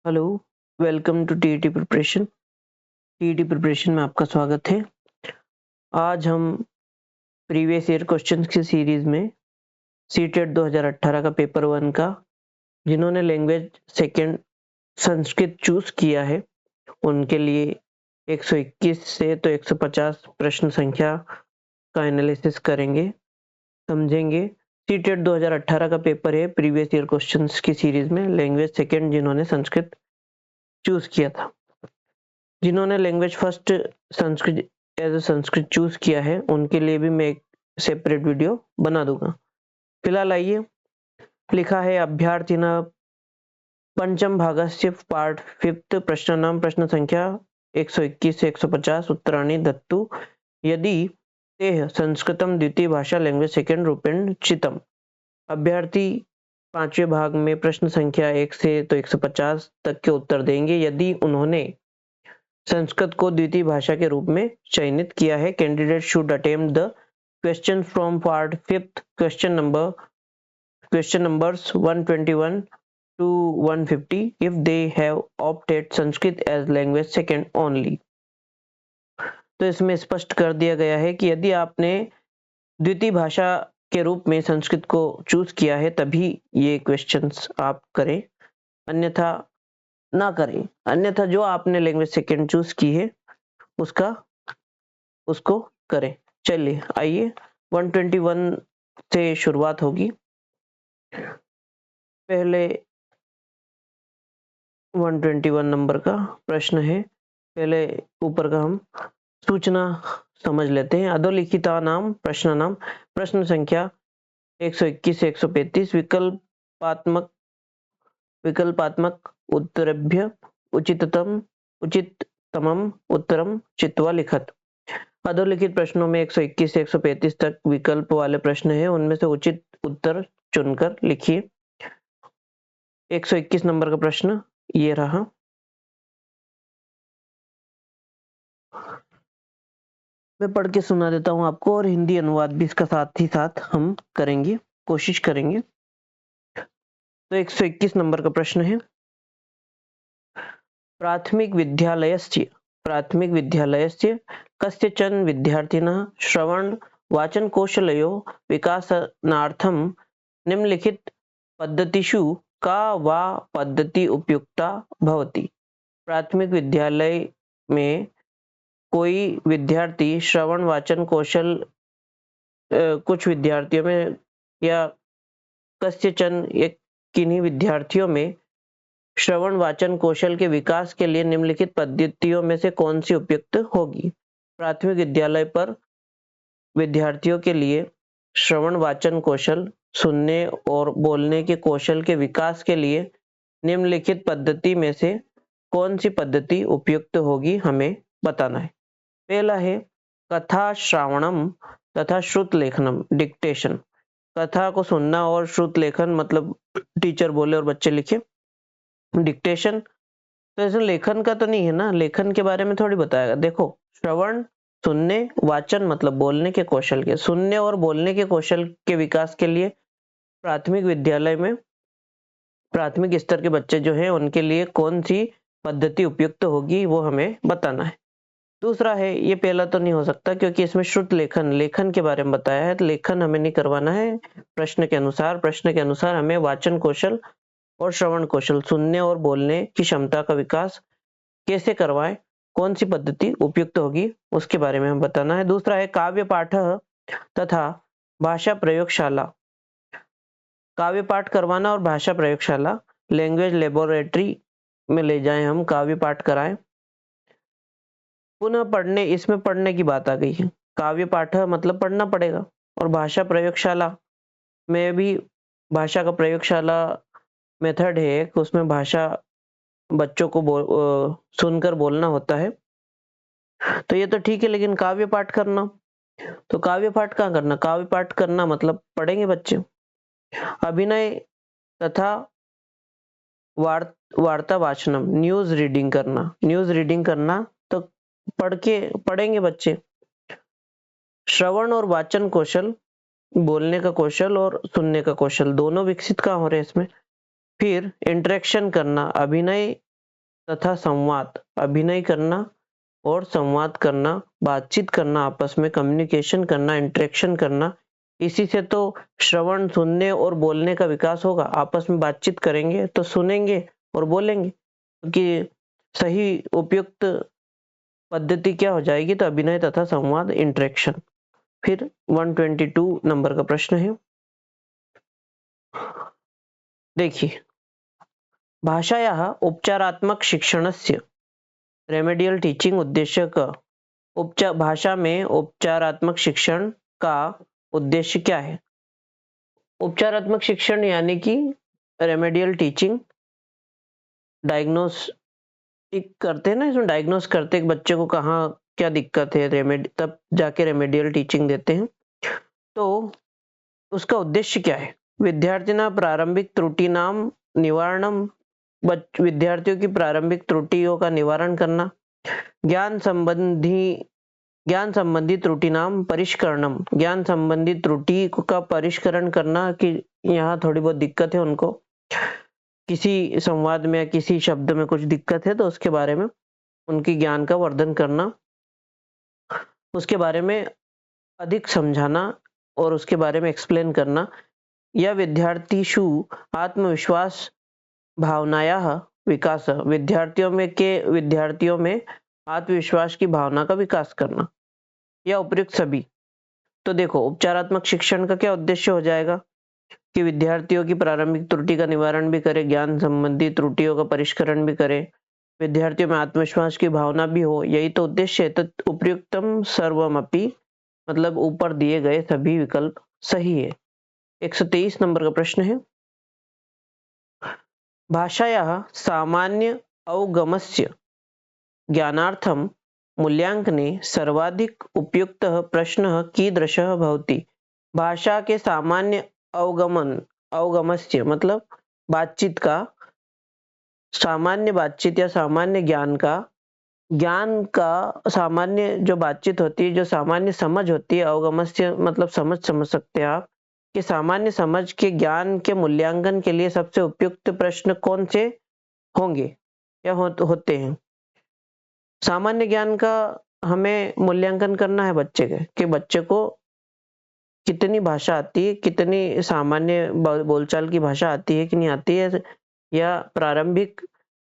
Hello, welcome to TET preparation. TET preparation में आपका स्वागत है। आज हम प्रीवियस ईयर क्वेश्चंस की सीरीज में सीटेट 2018 का पेपर 1 का जिन्होंने लैंग्वेज सेकंड संस्कृत चूज किया है उनके लिए 121 से तो 150 प्रश्न संख्या का एनालिसिस करेंगे, समझेंगे। सीटेट 2018 का पेपर है प्रीवियस ईयर क्वेश्चंस की सीरीज में लैंग्वेज सेकंड जिन्होंने संस्कृत चूज किया था। जिन्होंने लैंग्वेज फर्स्ट संस्कृत चूज किया है उनके लिए भी मैं एक सेपरेट वीडियो बना दूंगा। फिलहाल आइए, लिखा है अभ्यर्थिना पंचम भागस्य पार्ट 5 प्रश्नानाम प्रश्न संख्या 121 से 150 उत्तराणि दत्तु यदि तेह संस्कृतम द्वितीय भाषा लैंग्वेज सेकंड रूपेण चितम। अभ्यर्थी पांचवें भाग में प्रश्न संख्या 1 से तो 150 तक के उत्तर देंगे यदि उन्होंने संस्कृत को द्वितीय भाषा के रूप में चयनित किया है। Candidate should attempt the question from part 5 question numbers 121 to 150 if they have opted Sanskrit as language second only। तो इसमें स्पष्ट कर दिया गया है कि यदि आपने द्वितीय भाषा के रूप में संस्कृत को चूज किया है तभी ये क्वेश्चंस आप करें, अन्यथा ना करें। अन्यथा जो आपने लैंग्वेज सेकंड चूज की है उसको करें। चलिए आइए 121 से शुरुआत होगी। पहले 121 नंबर का प्रश्न है। पहले ऊपर का हम सूचना समझ लेते हैं। अधोलिखिता नाम प्रश्न नाम प्रश्न संख्या 121 से 135 विकल्पात्मक उत्तरेभ्य उचिततमम उत्तरम चित्वा लिखत। अधोलिखित प्रश्नों में 121 से 135 तक विकल्प वाले प्रश्न हैं, उनमें से उचित उत्तर चुनकर लिखिए। 121 नंबर का प्रश्न ये रहा। मैं पढ़ के सुना देता हूं आपको और हिंदी अनुवाद भी इसका साथ ही साथ हम करेंगे, कोशिश करेंगे। तो 121 नंबर का प्रश्न है, प्राथमिक विद्यालयस्य कस्यचन विद्यार्थिनः श्रवण वाचन कौशलयो विकासनार्थं निम्नलिखित पद्धतिषु का वा पद्धति उपयुक्ता भवति। प्राथमिक विद्यालय में कोई विद्यार्थी श्रवण वाचन कौशल कुछ विद्यार्थियों में या कस्यचन एक किन्हीं विद्यार्थियों में श्रवण वाचन कौशल के विकास के लिए निम्नलिखित पद्धतियों में से कौन सी उपयुक्त होगी। प्राथमिक विद्यालय पर विद्यार्थियों के लिए श्रवण वाचन कौशल, सुनने और बोलने के कौशल के विकास के लिए निम्नलिखित पद्धति में से कौन सी पद्धति उपयुक्त होगी, हमें बताना है। पहला है कथा श्रावणम तथा श्रुत लेखनम डिक्टेशन। कथा को सुनना और श्रुत लेखन मतलब टीचर बोले और बच्चे लिखे। डिक्टेशन तो ऐसे लेखन का तो नहीं है ना, लेखन के बारे में थोड़ी बताएगा। देखो, श्रवण सुनने, वाचन मतलब बोलने के कौशल के, सुनने और बोलने के कौशल के विकास के लिए प्राथमिक विद्यालय में प्राथमिक स्तर के बच्चे जो हैं उनके लिए कौन सी पद्धति उपयुक्त होगी वो हमें बताना है। दूसरा है, ये पहला तो नहीं हो सकता क्योंकि इसमें श्रुत लेखन के बारे में बताया है, तो लेखन हमें नहीं करवाना है। प्रश्न के अनुसार हमें वाचन कौशल और श्रवण कौशल, सुनने और बोलने की क्षमता का विकास कैसे करवाएं, कौन सी पद्धति उपयुक्त होगी उसके बारे में हमें बताना है। दूसरा है काव्य पाठ तथा भाषा प्रयोगशाला। काव्य पाठ करवाना और भाषा प्रयोगशाला, लैंग्वेज लेबोरेटरी में ले जाएं, हम काव्य पाठ कराएं। पुनः पढ़ने, इसमें पढ़ने की बात आ गई है। काव्य पाठ मतलब पढ़ना पड़ेगा और भाषा प्रयोगशाला में भी भाषा का प्रयोगशाला मेथड है, उसमें भाषा बच्चों को सुनकर बोलना होता है। तो ये तो ठीक है, लेकिन काव्य पाठ करना, तो काव्य पाठ कहाँ करना? काव्य पाठ करना मतलब पढ़ेंगे बच्चे। अभिनय तथा वार्ता वाचनम, न्यूज रीडिंग करना तो पढ़ेंगे बच्चे। श्रवण और वाचन कौशल, बोलने का कौशल और सुनने का कौशल दोनों विकसित कहाँ हो रहे हैं इसमें। फिर इंटरेक्शन करना, अभिनय तथा संवाद, अभिनय करना और संवाद करना, बातचीत करना, आपस में कम्युनिकेशन करना, इंटरेक्शन करना। इसी से तो श्रवण, सुनने और बोलने का विकास होगा। आपस में बातचीत करेंगे तो सुनेंगे और बोलेंगे, क्योंकि सही उपयुक्त पद्धति क्या हो जाएगी, तो अभिनय तथा संवाद, इंटरेक्शन। फिर 122 नंबर का प्रश्न है, देखिए, भाषायाः उपचारात्मक शिक्षणस्य रेमेडियल टीचिंग उद्देश्य का, भाषा में उपचारात्मक शिक्षण का उद्देश्य क्या है? उपचारात्मक शिक्षण यानी कि रेमेडियल टीचिंग, डायग्नोस्टिक करते हैं ना, इसमें डायग्नोस करते हैं कि बच्चे को कहाँ क्या दिक्कत है, तब जाके रेमेडियल टीचिंग देते हैं। तो उसका उद्देश्य क्या है? विद्यार्थिना प्रारंभिक त्रुटिनां निवारणम, विद्यार्थियों की प्रारंभिक त्रुटियों का निवारण करना, ज्ञान संबंधी त्रुटिनाम परिष्करणम, ज्ञान संबंधी त्रुटि का परिष्करण करना, कि यहाँ थोड़ी बहुत दिक्कत है उनको, किसी संवाद में या किसी शब्द में कुछ दिक्कत है तो उसके बारे में उनकी ज्ञान का वर्धन करना, उसके बारे में अधिक समझाना और उसके बारे में एक्सप्लेन करना। या विद्यार्थीषु आत्मविश्वास भावनायाः विकास, विद्यार्थियों में आत्मविश्वास की भावना का विकास करना, या उपयुक्त सभी। तो देखो, उपचारात्मक शिक्षण का क्या उद्देश्य हो जाएगा कि विद्यार्थियों की प्रारंभिक त्रुटि का निवारण भी करे, ज्ञान संबंधी त्रुटियों का परिष्करण भी करे, विद्यार्थियों में आत्मविश्वास की भावना भी हो, यही तो उद्देश्य है। तो उपयुक्तम सर्वमपि, मतलब ऊपर दिए गए सभी विकल्प सही है। 123 नंबर का प्रश्न है, भाषायाः सामान्य अवगमस्य ज्ञानार्थं मूल्यांकने सर्वाधिक उपयुक्तः प्रश्नः कीदृशः भवति? भाषा के सामान्य अवगमस्य मतलब बातचीत का, सामान्य बातचीत या सामान्य ज्ञान का सामान्य जो बातचीत होती है, जो सामान्य समझ होती है, अवगमस्य मतलब समझ सकते हैं आप, कि सामान्य समझ के ज्ञान के मूल्यांकन के लिए सबसे उपयुक्त प्रश्न कौन से होंगे या होते हैं। सामान्य ज्ञान का हमें मूल्यांकन करना है बच्चे के, कि बच्चे को कितनी भाषा आती है, कितनी सामान्य बोलचाल की भाषा आती है कि नहीं आती है, या प्रारंभिक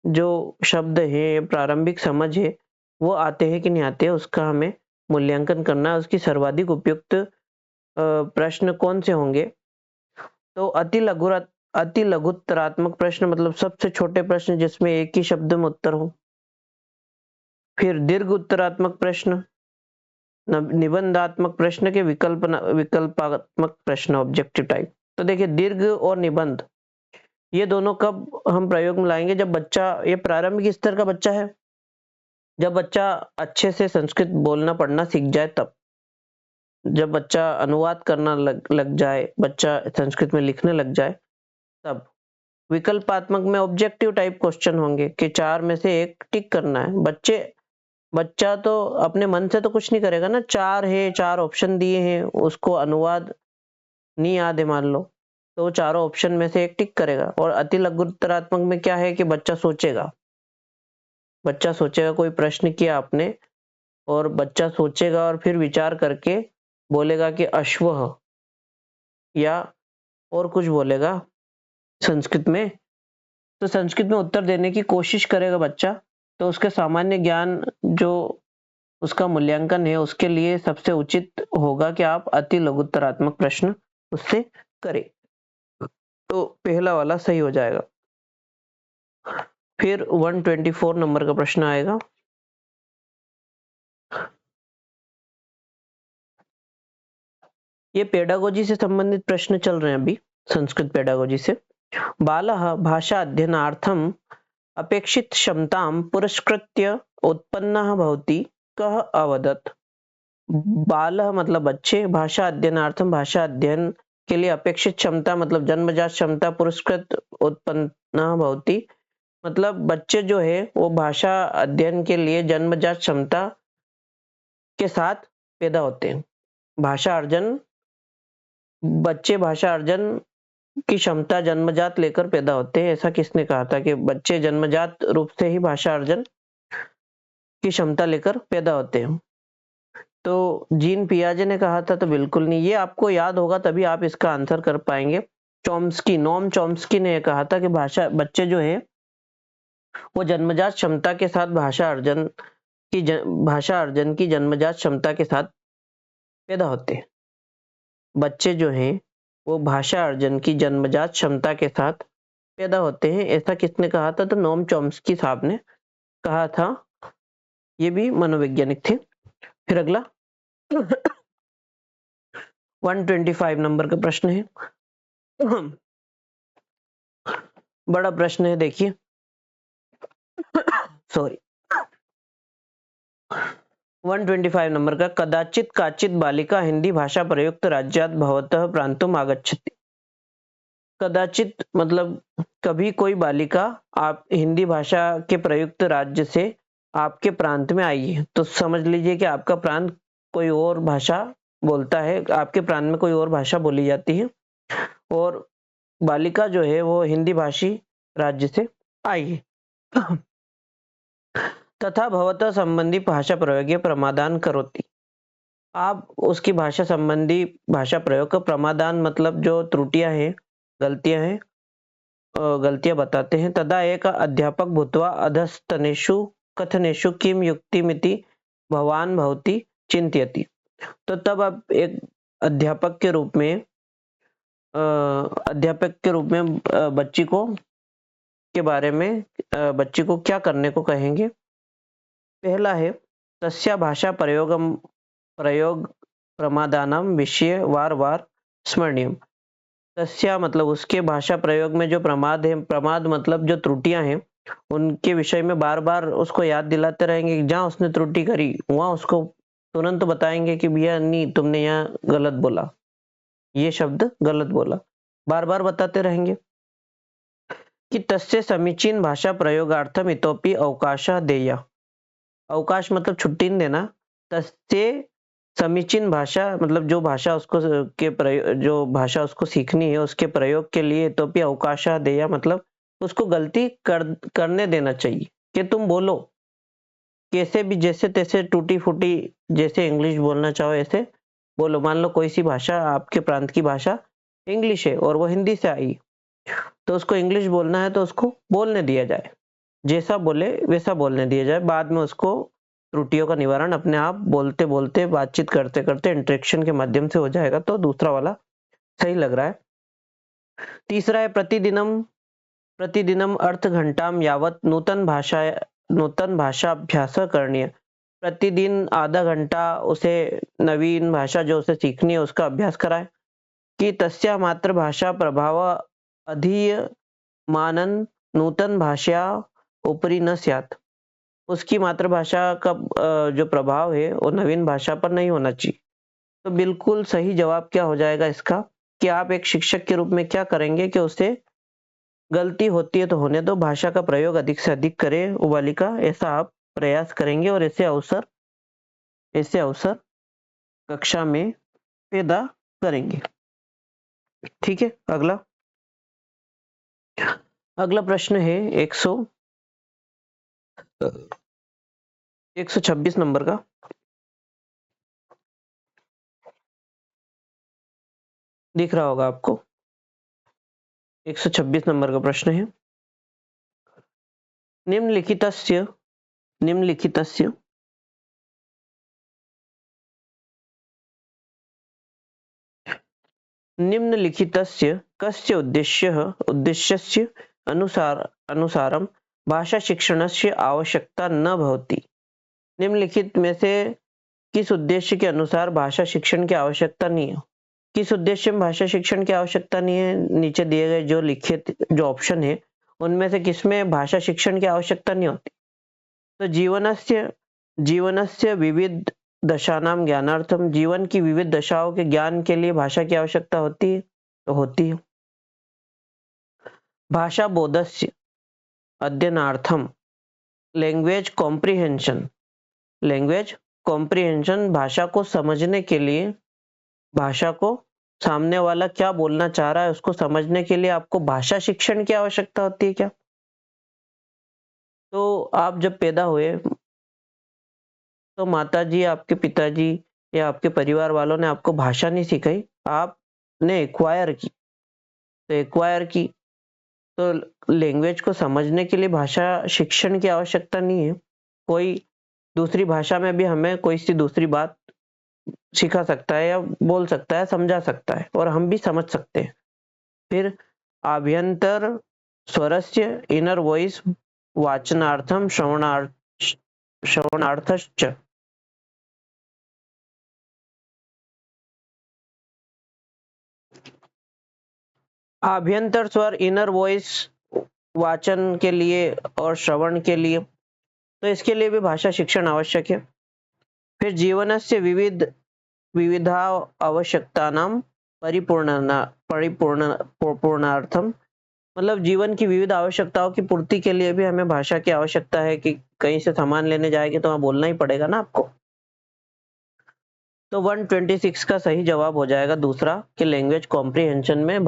जो शब्द है, प्रारंभिक समझ है, वो आते हैं कि नहीं आते हैं, उसका हमें मूल्यांकन करना है। उसकी सर्वाधिक उपयुक्त प्रश्न कौन से होंगे? तो अति लघुत्तरात्मक प्रश्न मतलब सबसे छोटे प्रश्न जिसमें एक ही शब्द में उत्तर हो। फिर दीर्घ उत्तरात्मक प्रश्न, निबंधात्मक प्रश्न के विकल्पात्मक प्रश्न, ऑब्जेक्टिव टाइप। तो देखिए, दीर्घ और निबंध ये दोनों कब हम प्रयोग में लाएंगे? जब बच्चा, ये प्रारंभिक स्तर का बच्चा है, जब बच्चा अच्छे से संस्कृत बोलना पढ़ना सीख जाए, तब जब बच्चा अनुवाद करना लग जाए, बच्चा संस्कृत में लिखने लग जाए, तब विकल्पात्मक में ऑब्जेक्टिव टाइप क्वेश्चन होंगे कि 4 में से एक टिक करना है। बच्चा तो अपने मन से तो कुछ नहीं करेगा ना, 4 है, 4 ऑप्शन दिए हैं, उसको अनुवाद नहीं याद है मान लो, तो वो चारों ऑप्शन में से एक टिक करेगा। और अति लघुत्तरात्मक में क्या है कि बच्चा सोचेगा, कोई प्रश्न किया आपने और बच्चा सोचेगा और फिर विचार करके बोलेगा कि अश्वः, या और कुछ बोलेगा संस्कृत में, तो संस्कृत में उत्तर देने की कोशिश करेगा बच्चा। तो उसके सामान्य ज्ञान जो उसका मूल्यांकन है, उसके लिए सबसे उचित होगा कि आप अति लघुत्तरात्मक प्रश्न उससे करें। तो पहला वाला सही हो जाएगा। फिर 124 नंबर का प्रश्न आएगा, ये पेडागोजी से संबंधित प्रश्न चल रहे हैं अभी, संस्कृत पेडागोजी से। बालः भाषा अध्ययनार्थम अपेक्षित क्षमतां पुरस्कृत्य उत्पन्नः भवति, कः अवदत्? बालः मतलब बच्चे, भाषा अध्ययनार्थम भाषा अध्ययन के लिए अपेक्षित क्षमता मतलब जन्मजात क्षमता, पुरस्कृत उत्पन्न भवति मतलब बच्चे जो है वो भाषा अध्ययन के लिए जन्मजात क्षमता के साथ पैदा होते हैं। बच्चे भाषा अर्जन की क्षमता जन्मजात लेकर पैदा होते हैं, ऐसा किसने कहा था कि बच्चे जन्मजात रूप से ही भाषा अर्जन की क्षमता लेकर पैदा होते हैं? तो जीन पियाजे ने कहा था? तो बिल्कुल नहीं, ये आपको याद होगा तभी आप इसका आंसर कर पाएंगे। चॉम्स्की, नोम चॉम्स्की ने कहा था कि बच्चे जो है वो जन्मजात क्षमता के साथ भाषा अर्जन की जन्मजात क्षमता के साथ पैदा होते हैं। बच्चे जो हैं वो भाषा अर्जन की जन्मजात क्षमता के साथ पैदा होते हैं, ऐसा किसने कहा था? तो नोम चॉम्स्की साहब ने कहा था। ये भी मनोवैज्ञानिक थे। फिर अगला 125 नंबर का प्रश्न है। बड़ा प्रश्न है, देखिए। सॉरी, 125 नंबर का, कदाचित काचित बालिका हिंदी भाषा प्रयुक्त राज्यात भवतः प्रांतुम आगच्छति। कदाचित मतलब कभी कोई बालिका आप हिंदी भाषा के प्रयुक्त राज्य से आपके प्रांत में आई है, तो समझ लीजिए कि आपका प्रांत कोई और भाषा बोलता है, आपके प्रांत में कोई और भाषा बोली जाती है, और बालिका जो है वो हिंदी भाषी राज्य से आई है। तथा भवतः संबंधी भाषा प्रयोगे प्रमादान करोति। आप उसकी भाषा संबंधी भाषा प्रयोग का प्रमादान मतलब जो त्रुटियां हैं, गलतियां हैं, गलतियां बताते हैं। तदा एक अध्यापक भूत्वा अधस्तनेषु कथनेषु किम युक्तिमिति भवान भवती चिंत्यति। तो तब आप एक अध्यापक के रूप में बच्ची को के बारे में बच्ची को क्या करने को कहेंगे? पहला है तस्या भाषा प्रयोग प्रमादानम विषय वार वार स्मरणीयम। तस्या मतलब उसके भाषा प्रयोग में जो प्रमाद है, प्रमाद मतलब जो त्रुटियां हैं, उनके विषय में बार बार उसको याद दिलाते रहेंगे। जहां उसने त्रुटि करी वहां उसको तुरंत बताएंगे कि भैया नहीं, तुमने यहाँ गलत बोला, ये शब्द गलत बोला, बार बार बताते रहेंगे। कि तस्य समीचीन भाषा प्रयोगार्थम इतोपि अवकाश देय। अवकाश मतलब छुट्टी नहीं देना। तस्य समीचीन भाषा मतलब जो भाषा उसको सीखनी है उसके प्रयोग के लिए इतोपि अवकाश देय मतलब उसको गलती करने देना चाहिए कि तुम बोलो कैसे भी, जैसे तैसे टूटी फूटी, जैसे इंग्लिश बोलना चाहो ऐसे बोलो। मान लो कोई सी भाषा, आपके प्रांत की भाषा इंग्लिश है और वो हिंदी से आई, तो उसको इंग्लिश बोलना है तो उसको बोलने दिया जाए, जैसा बोले वैसा बोलने दिया जाए। बाद में उसको त्रुटियों का निवारण अपने आप बोलते बोलते बातचीत करते करते इंटरेक्शन के माध्यम से हो जाएगा। तो दूसरा वाला सही लग रहा है। तीसरा है प्रतिदिनम अर्थ घंटाम यावत नूतन भाषा अभ्यास करणीय। प्रतिदिन आधा घंटा उसे नवीन भाषा जो उसे सीखनी है उसका अभ्यास कराए। कि तस्या मातृभाषा प्रभाव अधीयमानन नूतन भाषा ऊपरी न स्यात्। उसकी मातृभाषा का जो प्रभाव है वो नवीन भाषा पर नहीं होना चाहिए। तो बिल्कुल सही जवाब क्या हो जाएगा इसका कि आप एक शिक्षक के रूप में क्या करेंगे कि उसे गलती होती है तो होने दो, भाषा का प्रयोग अधिक से अधिक करे वो बालिका, ऐसा आप प्रयास करेंगे और ऐसे अवसर कक्षा में पैदा करेंगे। ठीक है। अगला प्रश्न है 126 नंबर का। दिख रहा होगा आपको। 126 नंबर का प्रश्न है, निम्नलिखितस्य कस्य उद्देश्यस्य अनुसारम भाषा शिक्षणस्य आवश्यकता न भवति। निम्नलिखित में से किस उद्देश्य के अनुसार भाषा शिक्षण की आवश्यकता नहीं है? किस उद्देश्य में भाषा शिक्षण की आवश्यकता नहीं है? नीचे दिए गए जो लिखित जो ऑप्शन है उनमें से किसमें भाषा शिक्षण की आवश्यकता नहीं होती? तो जीवनस्य विविध दशानाम ज्ञानार्थम, जीवन की विविध दशाओं के ज्ञान के लिए भाषा की आवश्यकता होती है, तो होती है। भाषा बोधस्य अध्ययनार्थम लैंग्वेज कॉम्प्रिहेंशन, भाषा को समझने के लिए, भाषा को सामने वाला क्या बोलना चाह रहा है उसको समझने के लिए आपको भाषा शिक्षण की आवश्यकता होती है क्या? तो आप जब पैदा हुए तो माताजी, आपके पिताजी या आपके परिवार वालों ने आपको भाषा नहीं सिखाई, आपने एक्वायर की। तो एक्वायर की तो लैंग्वेज को समझने के लिए भाषा शिक्षण की आवश्यकता नहीं है। कोई दूसरी भाषा में भी हमें कोई सी दूसरी बात सिखा सकता है या बोल सकता है, समझा सकता है और हम भी समझ सकते हैं। फिर आभ्यंतर स्वरस्य इनर वॉइस वाचनार्थम श्रवणार्थश्च। आभ्यंतर स्वर इनर वॉइस वाचन के लिए और श्रवण के लिए, तो इसके लिए भी भाषा शिक्षण आवश्यक है। फिर जीवनस्य विविधा आवश्यकतानां परिपूर्णार्थम, मतलब जीवन की विविध आवश्यकताओं की पूर्ति के लिए भी हमें भाषा की आवश्यकता है कि कहीं से सामान लेने जाएंगे तो वहां बोलना ही पड़ेगा ना आपको। तो 126 का सही जवाब हो जाएगा दूसरा कि लैंग्वेज कॉम्प्रिहेंशन में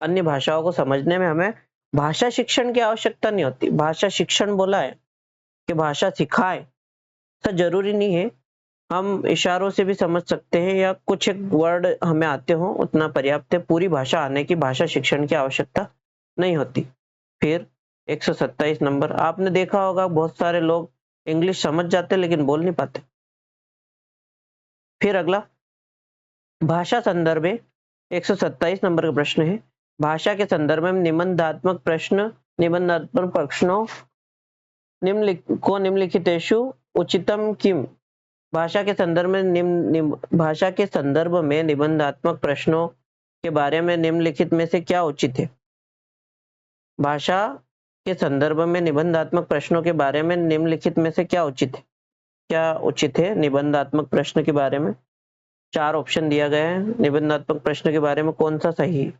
अन्य भाषाओं को समझने में हमें भाषा शिक्षण की आवश्यकता नहीं होती। भाषा शिक्षण बोला है कि भाषा सिखाए, ऐसा जरूरी नहीं है। हम इशारों से भी समझ सकते हैं या कुछ एक वर्ड हमें आते हो उतना पर्याप्त है। पूरी भाषा आने की भाषा शिक्षण की आवश्यकता नहीं होती। फिर 127 नंबर, आपने देखा होगा बहुत सारे लोग इंग्लिश समझ जाते लेकिन बोल नहीं पाते। फिर अगला भाषा संदर्भ है, 127 नंबर का प्रश्न है, भाषा के संदर्भ में निबंधात्मक प्रश्नों निम्नलिखितेषु उचितम किम। भाषा के संदर्भ में भाषा के संदर्भ में निबंधात्मक प्रश्नों के बारे में निम्नलिखित में से क्या उचित है? भाषा के संदर्भ में निबंधात्मक प्रश्नों के बारे में निम्नलिखित में से क्या उचित है? क्या उचित है निबंधात्मक प्रश्न के बारे में? 4 ऑप्शन दिया गया है। निबंधात्मक प्रश्न के बारे में कौन सा सही है?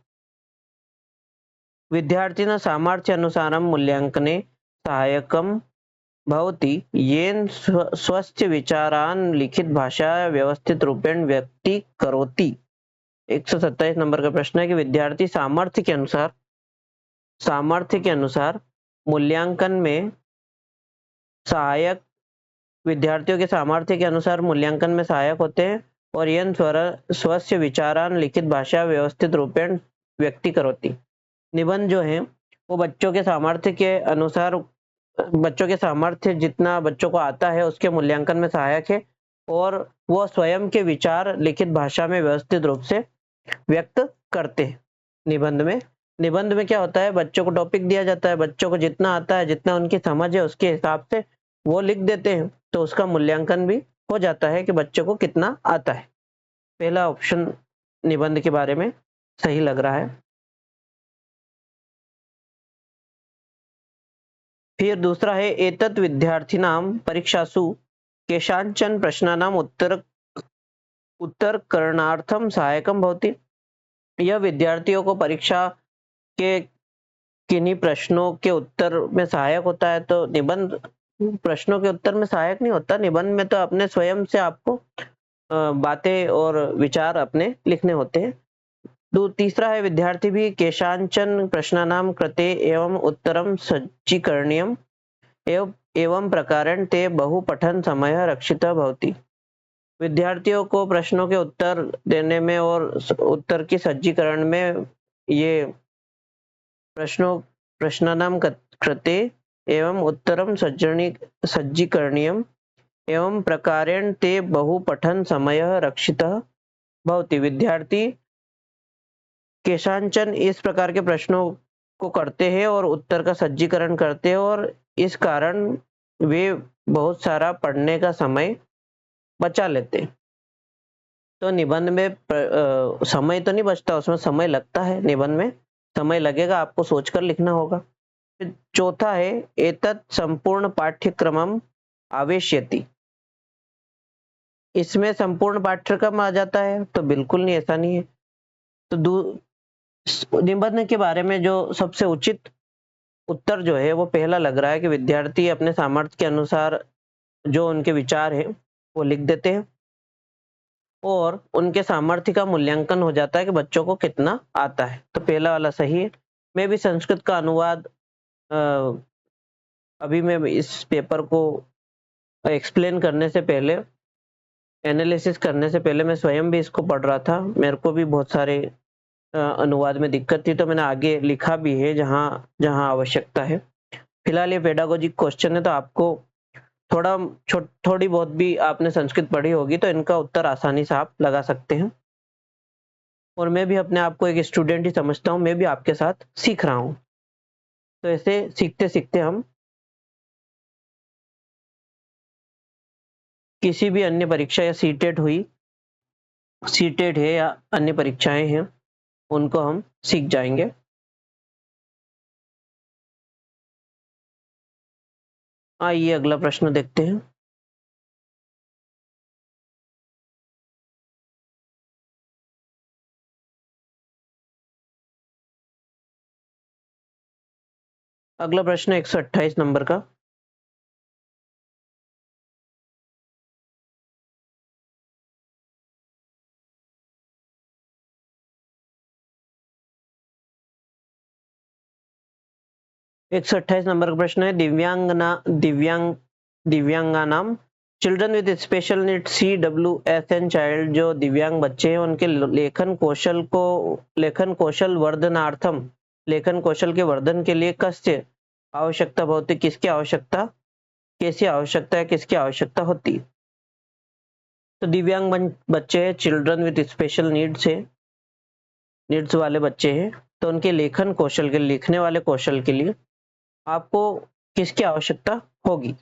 विद्यार्थिनः सामर्थ्यानुसारं मूल्यांकने सहायकं भवति येन स्वस्य विचारान् लिखित भाषा व्यवस्थित रूपेण व्यक्तीकरोति। 127 नंबर का प्रश्न है कि विद्यार्थी सामर्थ्य के अनुसार मूल्यांकन में सहायक विद्यार्थियों के सामर्थ्य के अनुसार मूल्यांकन में सहायक होते हैं और यन स्वस्य विचारान लिखित भाषा व्यवस्थित रूपेण व्यक्ति करोति। निबंध जो है वो बच्चों के सामर्थ्य के अनुसार, बच्चों के सामर्थ्य जितना बच्चों को आता है उसके मूल्यांकन में सहायक है और वो स्वयं के विचार लिखित भाषा में व्यवस्थित रूप से व्यक्त करते हैं। निबंध में क्या होता है, बच्चों को टॉपिक दिया जाता है, बच्चों को जितना आता है, जितना उनकी समझ है उसके हिसाब से वो लिख देते हैं, तो उसका मूल्यांकन भी हो जाता है कि बच्चों को कितना आता है। पहला ऑप्शन निबंध के बारे में सही लग रहा है। फिर दूसरा है एतत् विद्यार्थिनां परीक्षासु केषांचन प्रश्नानां उत्तरकरणार्थं सहायकं भवति। यह विद्यार्थियों को परीक्षा के किन्हीं प्रश्नों के उत्तर में सहायक होता है। तो निबंध प्रश्नों के उत्तर में सहायक नहीं होता। निबंध में तो अपने स्वयं से आपको बातें और विचार अपने लिखने होते हैं। तीसरा है विद्यार्थी भी केषांचन प्रश्नानां कृते एवं उत्तरं सज्जीकरणीयम् एवं प्रकारेण ते बहु पठन समय रक्षितः भवति। विद्यार्थियों को प्रश्नों के उत्तर देने में और उत्तर की सज्जीकरण में ये प्रश्नानां कृते एवं उत्तरं सज्जीकरणीयम् एवं प्रकारेण ते बहु पठन समय रक्षितः भवति। विद्यार्थी केषांचन इस प्रकार के प्रश्नों को करते हैं और उत्तर का सज्जीकरण करते हैं और इस कारण वे बहुत सारा पढ़ने का समय बचा लेते हैं। तो निबंध में समय तो नहीं बचता, उसमें समय लगता है। निबंध में समय लगेगा, आपको सोचकर लिखना होगा। फिर चौथा है एतत् संपूर्ण पाठ्यक्रमम आवेशयति। इसमें संपूर्ण पाठ्यक्रम आ जाता है? तो बिल्कुल नहीं, ऐसा नहीं है। तो निबंध के बारे में जो सबसे उचित उत्तर जो है वो पहला लग रहा है कि विद्यार्थी अपने सामर्थ्य के अनुसार जो उनके विचार है वो लिख देते हैं और उनके सामर्थ्य का मूल्यांकन हो जाता है कि बच्चों को कितना आता है। तो पहला वाला सही है। मैं भी संस्कृत का अनुवाद अभी मैं इस पेपर को एक्सप्लेन करने से पहले, एनालिसिस करने से पहले मैं स्वयं भी इसको पढ़ रहा था। मेरे को भी बहुत सारे अनुवाद में दिक्कत थी, तो मैंने आगे लिखा भी है जहाँ जहाँ आवश्यकता है। फिलहाल ये पेडागोजिक क्वेश्चन है, तो आपको थोड़ी बहुत भी आपने संस्कृत पढ़ी होगी तो इनका उत्तर आसानी से आप लगा सकते हैं। और मैं भी अपने आप को एक स्टूडेंट ही समझता हूँ, मैं भी आपके साथ सीख रहा हूँ। तो ऐसे सीखते सीखते हम किसी भी अन्य परीक्षा या सीटेट है या अन्य परीक्षाएं हैं, उनको हम सीख जाएंगे। आइए अगला प्रश्न देखते हैं। अगला प्रश्न 128 नंबर का। एक सौ 28 नंबर का प्रश्न है, दिव्यांगानाम children with special need CWSN child, जो दिव्यांग बच्चे हैं उनके लेखन कौशल के वर्धन के लिए कस्य आवश्यकता भवति, किसकी आवश्यकता, कैसी आवश्यकता है, किसकी आवश्यकता होती है। तो दिव्यांग बच्चे हैं, चिल्ड्रन विद स्पेशल नीड्स वाले बच्चे हैं, तो उनके लेखन कौशल के, लिखने वाले कौशल के लिए आपको किसकी आवश्यकता होगी।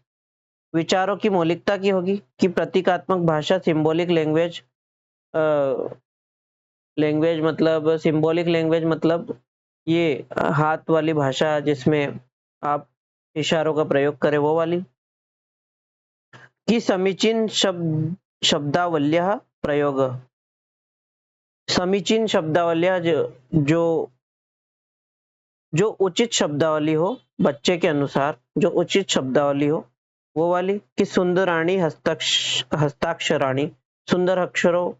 विचारों की मौलिकता की होगी, कि प्रतीकात्मक भाषा, सिंबॉलिक लैंग्वेज मतलब ये हाथ वाली भाषा जिसमें आप इशारों का प्रयोग करें, वो वाली, कि समीचीन शब्दावल्य प्रयोग। समीचीन शब्दावल्य जो जो उचित शब्दावली हो, बच्चे के अनुसार जो उचित शब्दावली हो, वो वाली, कि सुंदराणी हस्ताक्षराणी, सुंदर अक्षरों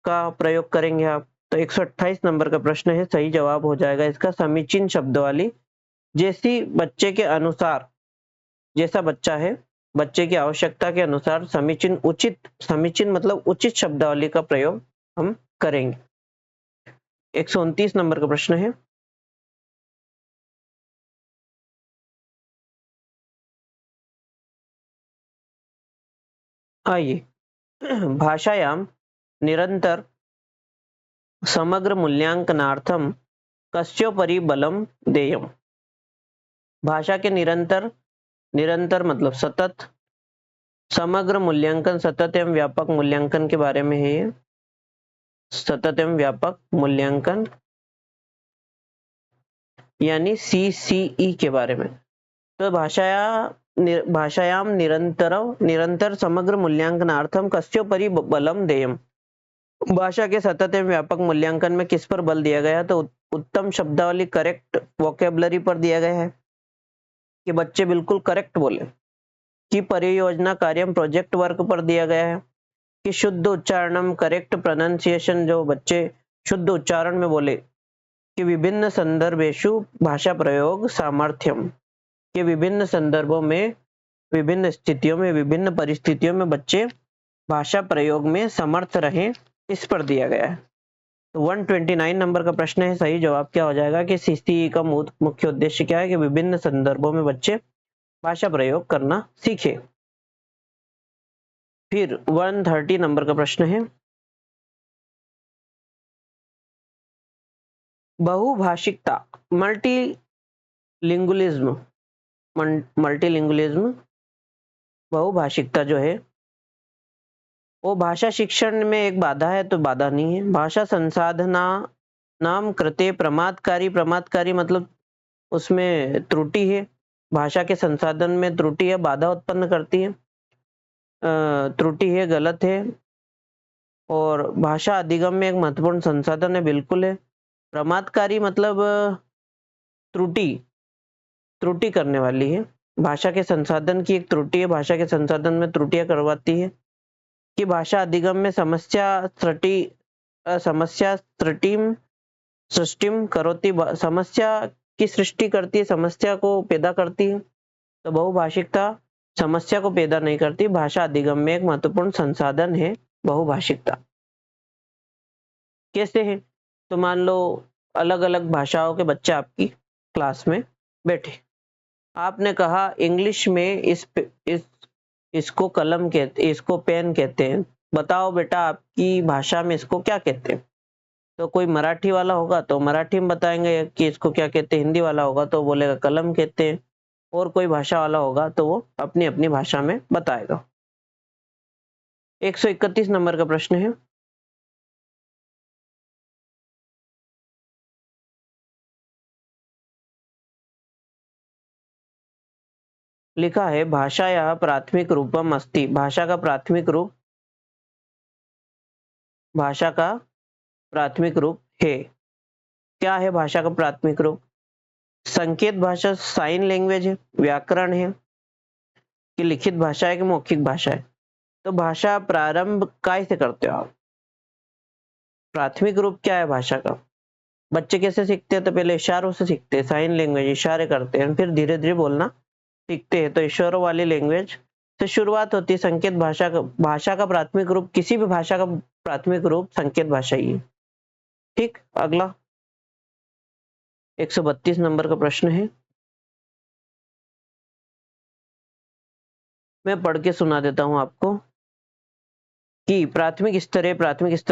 का प्रयोग करेंगे आप। तो 128 नंबर का प्रश्न है, सही जवाब हो जाएगा इसका समीचीन शब्दावली। जैसी बच्चे के अनुसार, जैसा बच्चा है, बच्चे की आवश्यकता के अनुसार समीचीन मतलब उचित शब्दावली का प्रयोग हम करेंगे। 129 नंबर का प्रश्न है, आइए भाषायां निरंतर समग्र मूल्यांकनार्थम कस्योपरि बलम देयम। भाषा के निरंतर मतलब सतत, समग्र मूल्यांकन सतत एवं व्यापक मूल्यांकन के बारे में है ये, सतत एवं व्यापक मूल्यांकन यानी CCE के बारे में। तो भाषायाम निरंतर समग्र मूल्यांकनार्थम कस्योपरि बलम देयम। भाषा के सतत एवं व्यापक मूल्यांकन में किस पर बल दिया गया, तो उत्तम शब्दावली, करेक्ट वोकेबलरी पर दिया गया है, कि बच्चे बिल्कुल करेक्ट बोले, कि परियोजना कार्य प्रोजेक्ट वर्क पर दिया गया है, कि शुद्ध उच्चारणम करेक्ट प्रोनाउंसिएशन, जो बच्चे शुद्ध उच्चारण में बोले, कि विभिन्न संदर्भेषु भाषा प्रयोग सामर्थ्यम, के विभिन्न संदर्भों में, विभिन्न स्थितियों में, विभिन्न परिस्थितियों में बच्चे भाषा प्रयोग में समर्थ रहें, इस पर दिया गया है। तो 129 नंबर का प्रश्न है, सही जवाब क्या हो जाएगा, कि CCE का मुख्य उद्देश्य क्या है, कि विभिन्न संदर्भों में बच्चे भाषा प्रयोग करना सीखे। फिर 130 नंबर का प्रश्न है, बहुभाषिकता, मल्टीलिंगुअलिज्म, बहुभाषिकता जो है वो भाषा शिक्षण में एक बाधा है, तो बाधा नहीं है। भाषा संसाधना नाम कृते प्रमादकारी मतलब उसमें त्रुटि है, भाषा के संसाधन में त्रुटि है, बाधा उत्पन्न करती है, त्रुटि है, गलत है। और भाषा अधिगम में एक महत्वपूर्ण संसाधन है, बिल्कुल है। प्रमादकारी मतलब त्रुटि करने वाली है, भाषा के संसाधन की एक त्रुटि है, भाषा के संसाधन में त्रुटियां करवाती है, कि भाषा अधिगम में समस्या सृष्टिम करोति, समस्या की सृष्टि करती है, समस्या को पैदा करती है। तो बहुभाषिकता समस्या को पैदा नहीं करती। भाषा अधिगम में एक महत्वपूर्ण संसाधन है बहुभाषिकता। कैसे है? तो मान लो अलग अलग भाषाओं के बच्चे आपकी क्लास में बैठे, आपने कहा इंग्लिश में इसको कलम कहते, इसको पेन कहते हैं, बताओ बेटा आपकी भाषा में इसको क्या कहते हैं। तो कोई मराठी वाला होगा तो मराठी में बताएंगे कि इसको क्या कहते हैं, हिंदी वाला होगा तो बोलेगा कलम कहते हैं, और कोई भाषा वाला होगा तो वो अपनी अपनी भाषा में बताएगा। 131 नंबर का प्रश्न है, लिखा है भाषायाः प्राथमिक रूपम अस्ति। भाषा का प्राथमिक रूप है। क्या है भाषा का प्राथमिक रूप? संकेत भाषा, साइन लैंग्वेज है, व्याकरण है, कि लिखित भाषा है, कि मौखिक भाषा है। तो भाषा प्रारंभ काय से करते हो आप? प्राथमिक रूप क्या है भाषा का? बच्चे कैसे सीखते हैं? तो पहले इशारों से सीखते हैं, साइन लैंग्वेज, इशारे करते हैं, फिर धीरे धीरे बोलना सीखते हैं। तो इशारों वाली लैंग्वेज से शुरुआत होती है। संकेत भाषा का प्राथमिक रूप, किसी भी भाषा का प्राथमिक रूप संकेत भाषा ही है। ठीक, अगला 132 नंबर का प्रश्न है, मैं पढ़ के सुना देता हूं आपको कि प्राथमिक स्तर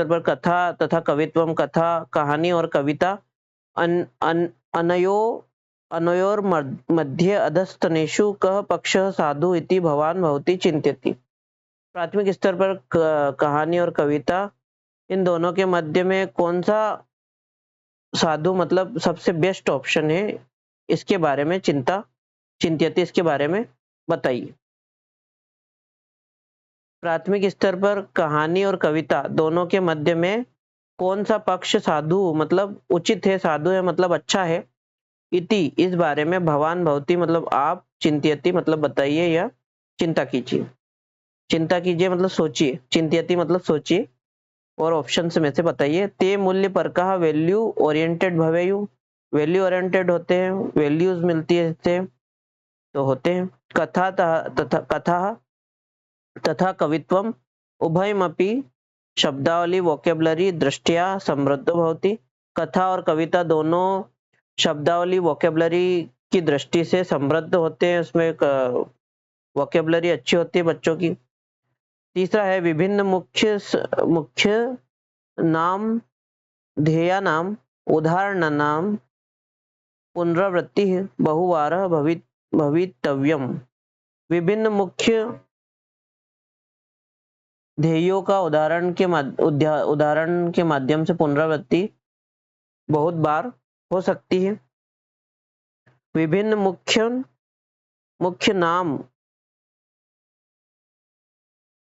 पर कथा तथा कवित्वम, कथा कहानी और कविता अनयोर मध्ये अधस्तनेषु कः पक्षः साधु इति भवान भवति चिंत्यति। प्राथमिक स्तर पर कहानी और कविता, इन दोनों के मध्य में कौन सा साधु मतलब सबसे बेस्ट ऑप्शन है, इसके बारे में चिंत्यति, इसके बारे में बताइए। प्राथमिक स्तर पर कहानी और कविता दोनों के मध्य में कौन सा पक्ष साधु मतलब उचित है, साधु है मतलब अच्छा है, इति इस बारे में, भवान भवती मतलब आप, चिंत्यति मतलब बताइए या चिंता कीजिए। चिंता कीजिए मतलब सोचिए, चिंत्यति मतलब सोचिए, और ऑप्शंस में से बताइए। ते मूल्य पर कहा वैल्यू ओरिएंटेड भवेयु, वैल्यू ओरिएंटेड होते हैं, वैल्यूज मिलती है इससे तो होते हैं। कथा तथा कवित्वम उभयमपि शब्दावली वोकेबलरी दृष्टिया समृद्ध भवति। कथा और कविता दोनों शब्दावली वोकेबलरी की दृष्टि से समृद्ध होते हैं, उसमें वोकेबलरी अच्छी होती है बच्चों की। तीसरा है विभिन्न मुख्य नाम ध्येया नाम उदाहरण नाम पुनरावृत्ति बहुवारः भवितव्यम। विभिन्न मुख्य ध्येयों का उदाहरण के माध्यम से पुनरावृत्ति बहुत बार हो सकती है। विभिन्न मुख्य नाम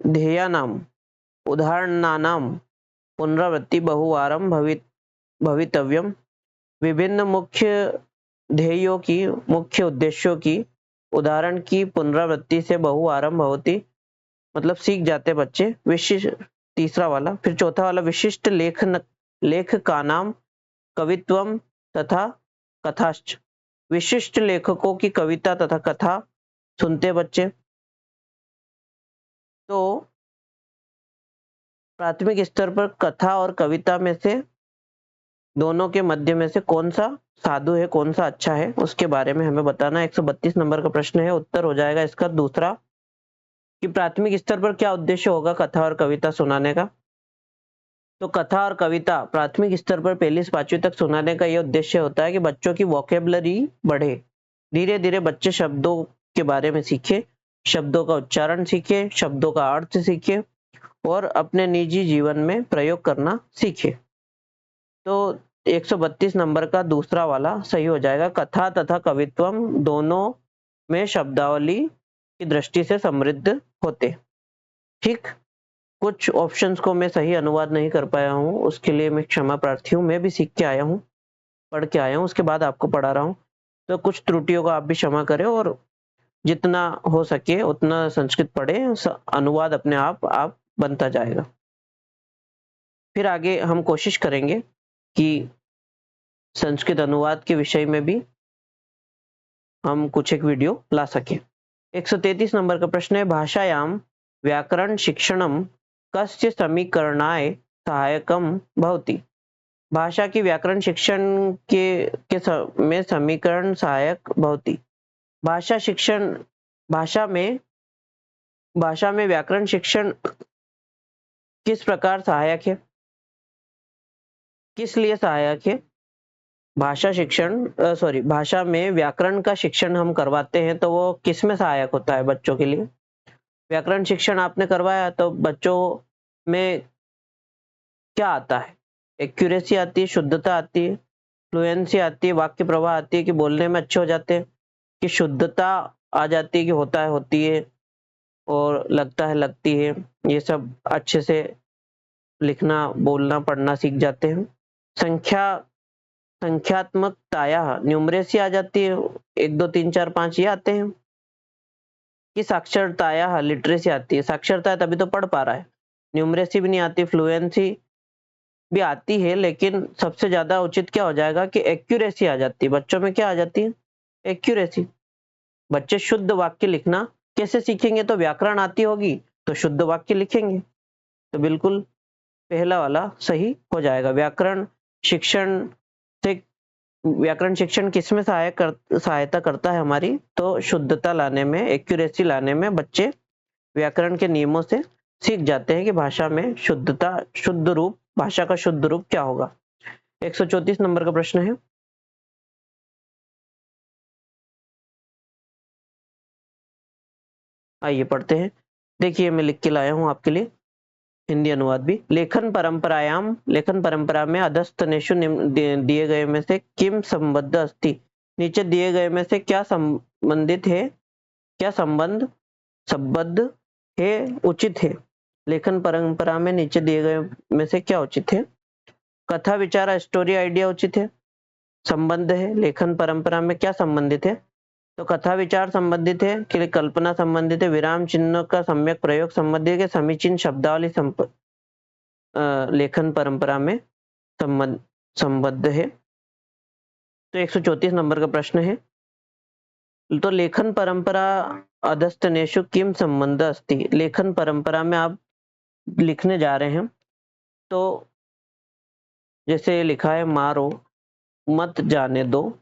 ध्येयानाम उदाहरणानाम पुनरावृत्ति बहुवारं भवितव्यम। विभिन्न मुख्य ध्येयों की, मुख्य उद्देश्यों की उदाहरण की पुनरावृत्ति से बहुवारं भवति मतलब सीख जाते बच्चे। विशिष्ट, तीसरा वाला। फिर चौथा वाला विशिष्ट लेख का नाम कवित्वम तथा कथाश्च। विशिष्ट लेखकों की कविता तथा कथा सुनते बच्चे। तो प्राथमिक स्तर पर कथा और कविता में से दोनों के मध्य में से कौन सा साधु है, कौन सा अच्छा है, उसके बारे में हमें बताना। 132 नंबर का प्रश्न है, उत्तर हो जाएगा इसका दूसरा, कि प्राथमिक स्तर पर क्या उद्देश्य होगा कथा और कविता सुनाने का। तो कथा और कविता प्राथमिक स्तर पर पहली से पांचवी तक सुनाने का यह उद्देश्य होता है कि बच्चों की वोकेबलरी बढ़े, धीरे धीरे बच्चे शब्दों के बारे में सीखे, शब्दों का उच्चारण सीखे, शब्दों का अर्थ सीखे और अपने निजी जीवन में प्रयोग करना सीखे। तो 132 नंबर का दूसरा वाला सही हो जाएगा। कथा तथा कवित्वम दोनों में शब्दावली की दृष्टि से समृद्ध होते। ठीक, कुछ ऑप्शंस को मैं सही अनुवाद नहीं कर पाया हूँ, उसके लिए मैं क्षमा प्रार्थी हूँ। मैं भी सीख के आया हूँ, पढ़ के आया हूँ, उसके बाद आपको पढ़ा रहा हूँ, तो कुछ त्रुटियों का आप भी क्षमा करें और जितना हो सके उतना संस्कृत पढ़े, अनुवाद अपने आप बनता जाएगा। फिर आगे हम कोशिश करेंगे कि संस्कृत अनुवाद के विषय में भी हम कुछ एक वीडियो ला सकें। 133 नंबर का प्रश्न है, भाषायां व्याकरण शिक्षणम कस्य समीकरणाय सहायकम भवति। भाषा की व्याकरण शिक्षण में समीकरण सहायक भवति। भाषा में व्याकरण शिक्षण किस प्रकार सहायक है, किस लिए सहायक है? भाषा में व्याकरण का शिक्षण हम करवाते हैं तो वो किस में सहायक होता है बच्चों के लिए? व्याकरण शिक्षण आपने करवाया तो बच्चों में क्या आता है? एक्यूरेसी आती है, शुद्धता आती है, फ्लुएंसी आती है, वाक्य प्रवाह आती है कि बोलने में अच्छे हो जाते हैं, कि शुद्धता आ जाती है कि होता है होती है और लगता है लगती है, ये सब अच्छे से लिखना बोलना पढ़ना सीख जाते हैं। संख्यात्मकताया न्यूमरेसी आ जाती है, 1 2 3 4 5 ये आते हैं। कि साक्षरताया लिटरेसी आती है, साक्षरता है तभी तो पढ़ पा रहा है। न्यूमरेसी भी नहीं आती, फ्लुएंसी भी आती है, लेकिन सबसे ज्यादा उचित क्या हो जाएगा कि एक्यूरेसी आ जाती है। बच्चों में क्या आ जाती है? एक्यूरेसी। बच्चे शुद्ध वाक्य लिखना कैसे सीखेंगे? तो व्याकरण आती होगी तो शुद्ध वाक्य लिखेंगे। तो बिल्कुल पहला वाला सही हो जाएगा। व्याकरण शिक्षण किसमें सहायता करता है हमारी? तो शुद्धता लाने में, एक्यूरेसी लाने में बच्चे व्याकरण के नियमों से सीख जाते हैं कि भाषा में भाषा का शुद्ध रूप क्या होगा। 134 नंबर का प्रश्न है, आइए पढ़ते हैं। देखिए मैं लिख के लाया हूं आपके लिए हिंदी अनुवाद भी। लेखन परंपरा में अधस्तनेषु दिए गए में से किम संबद्ध अस्ति। नीचे दिए गए में से क्या संबंधित है, क्या संबद्ध है, उचित है? लेखन परंपरा में नीचे दिए गए में से क्या उचित है? कथा विचार स्टोरी आइडिया उचित है, संबंध है। लेखन परंपरा में क्या संबंधित है? तो कथा विचार संबंधित है कि कल्पना संबंधित है, विराम चिन्ह का सम्यक प्रयोग संबंधित है, समीचीन शब्दावली लेखन परंपरा में संबद्ध है। तो 134 नंबर का प्रश्न है, तो लेखन परंपरा अधस्तनेषु किम संबंध अस्ति। लेखन परंपरा में आप लिखने जा रहे हैं तो जैसे लिखा है, मारो मत जाने दो,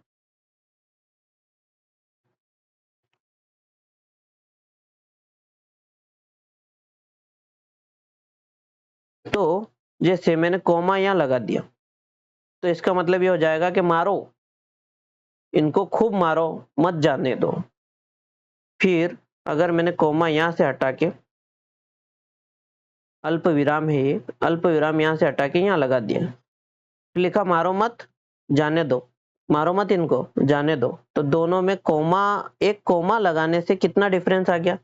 तो जैसे मैंने कोमा यहां लगा दिया तो इसका मतलब ये हो जाएगा कि मारो, इनको खूब मारो, मत जाने दो। फिर अगर मैंने कोमा यहां से हटा के, अल्प विराम है ये, अल्प विराम यहां से हटा के यहां लगा दिया, फिर लिखा मारो मत जाने दो, मारो मत इनको जाने दो। तो दोनों में एक कोमा लगाने से कितना डिफरेंस आ गया?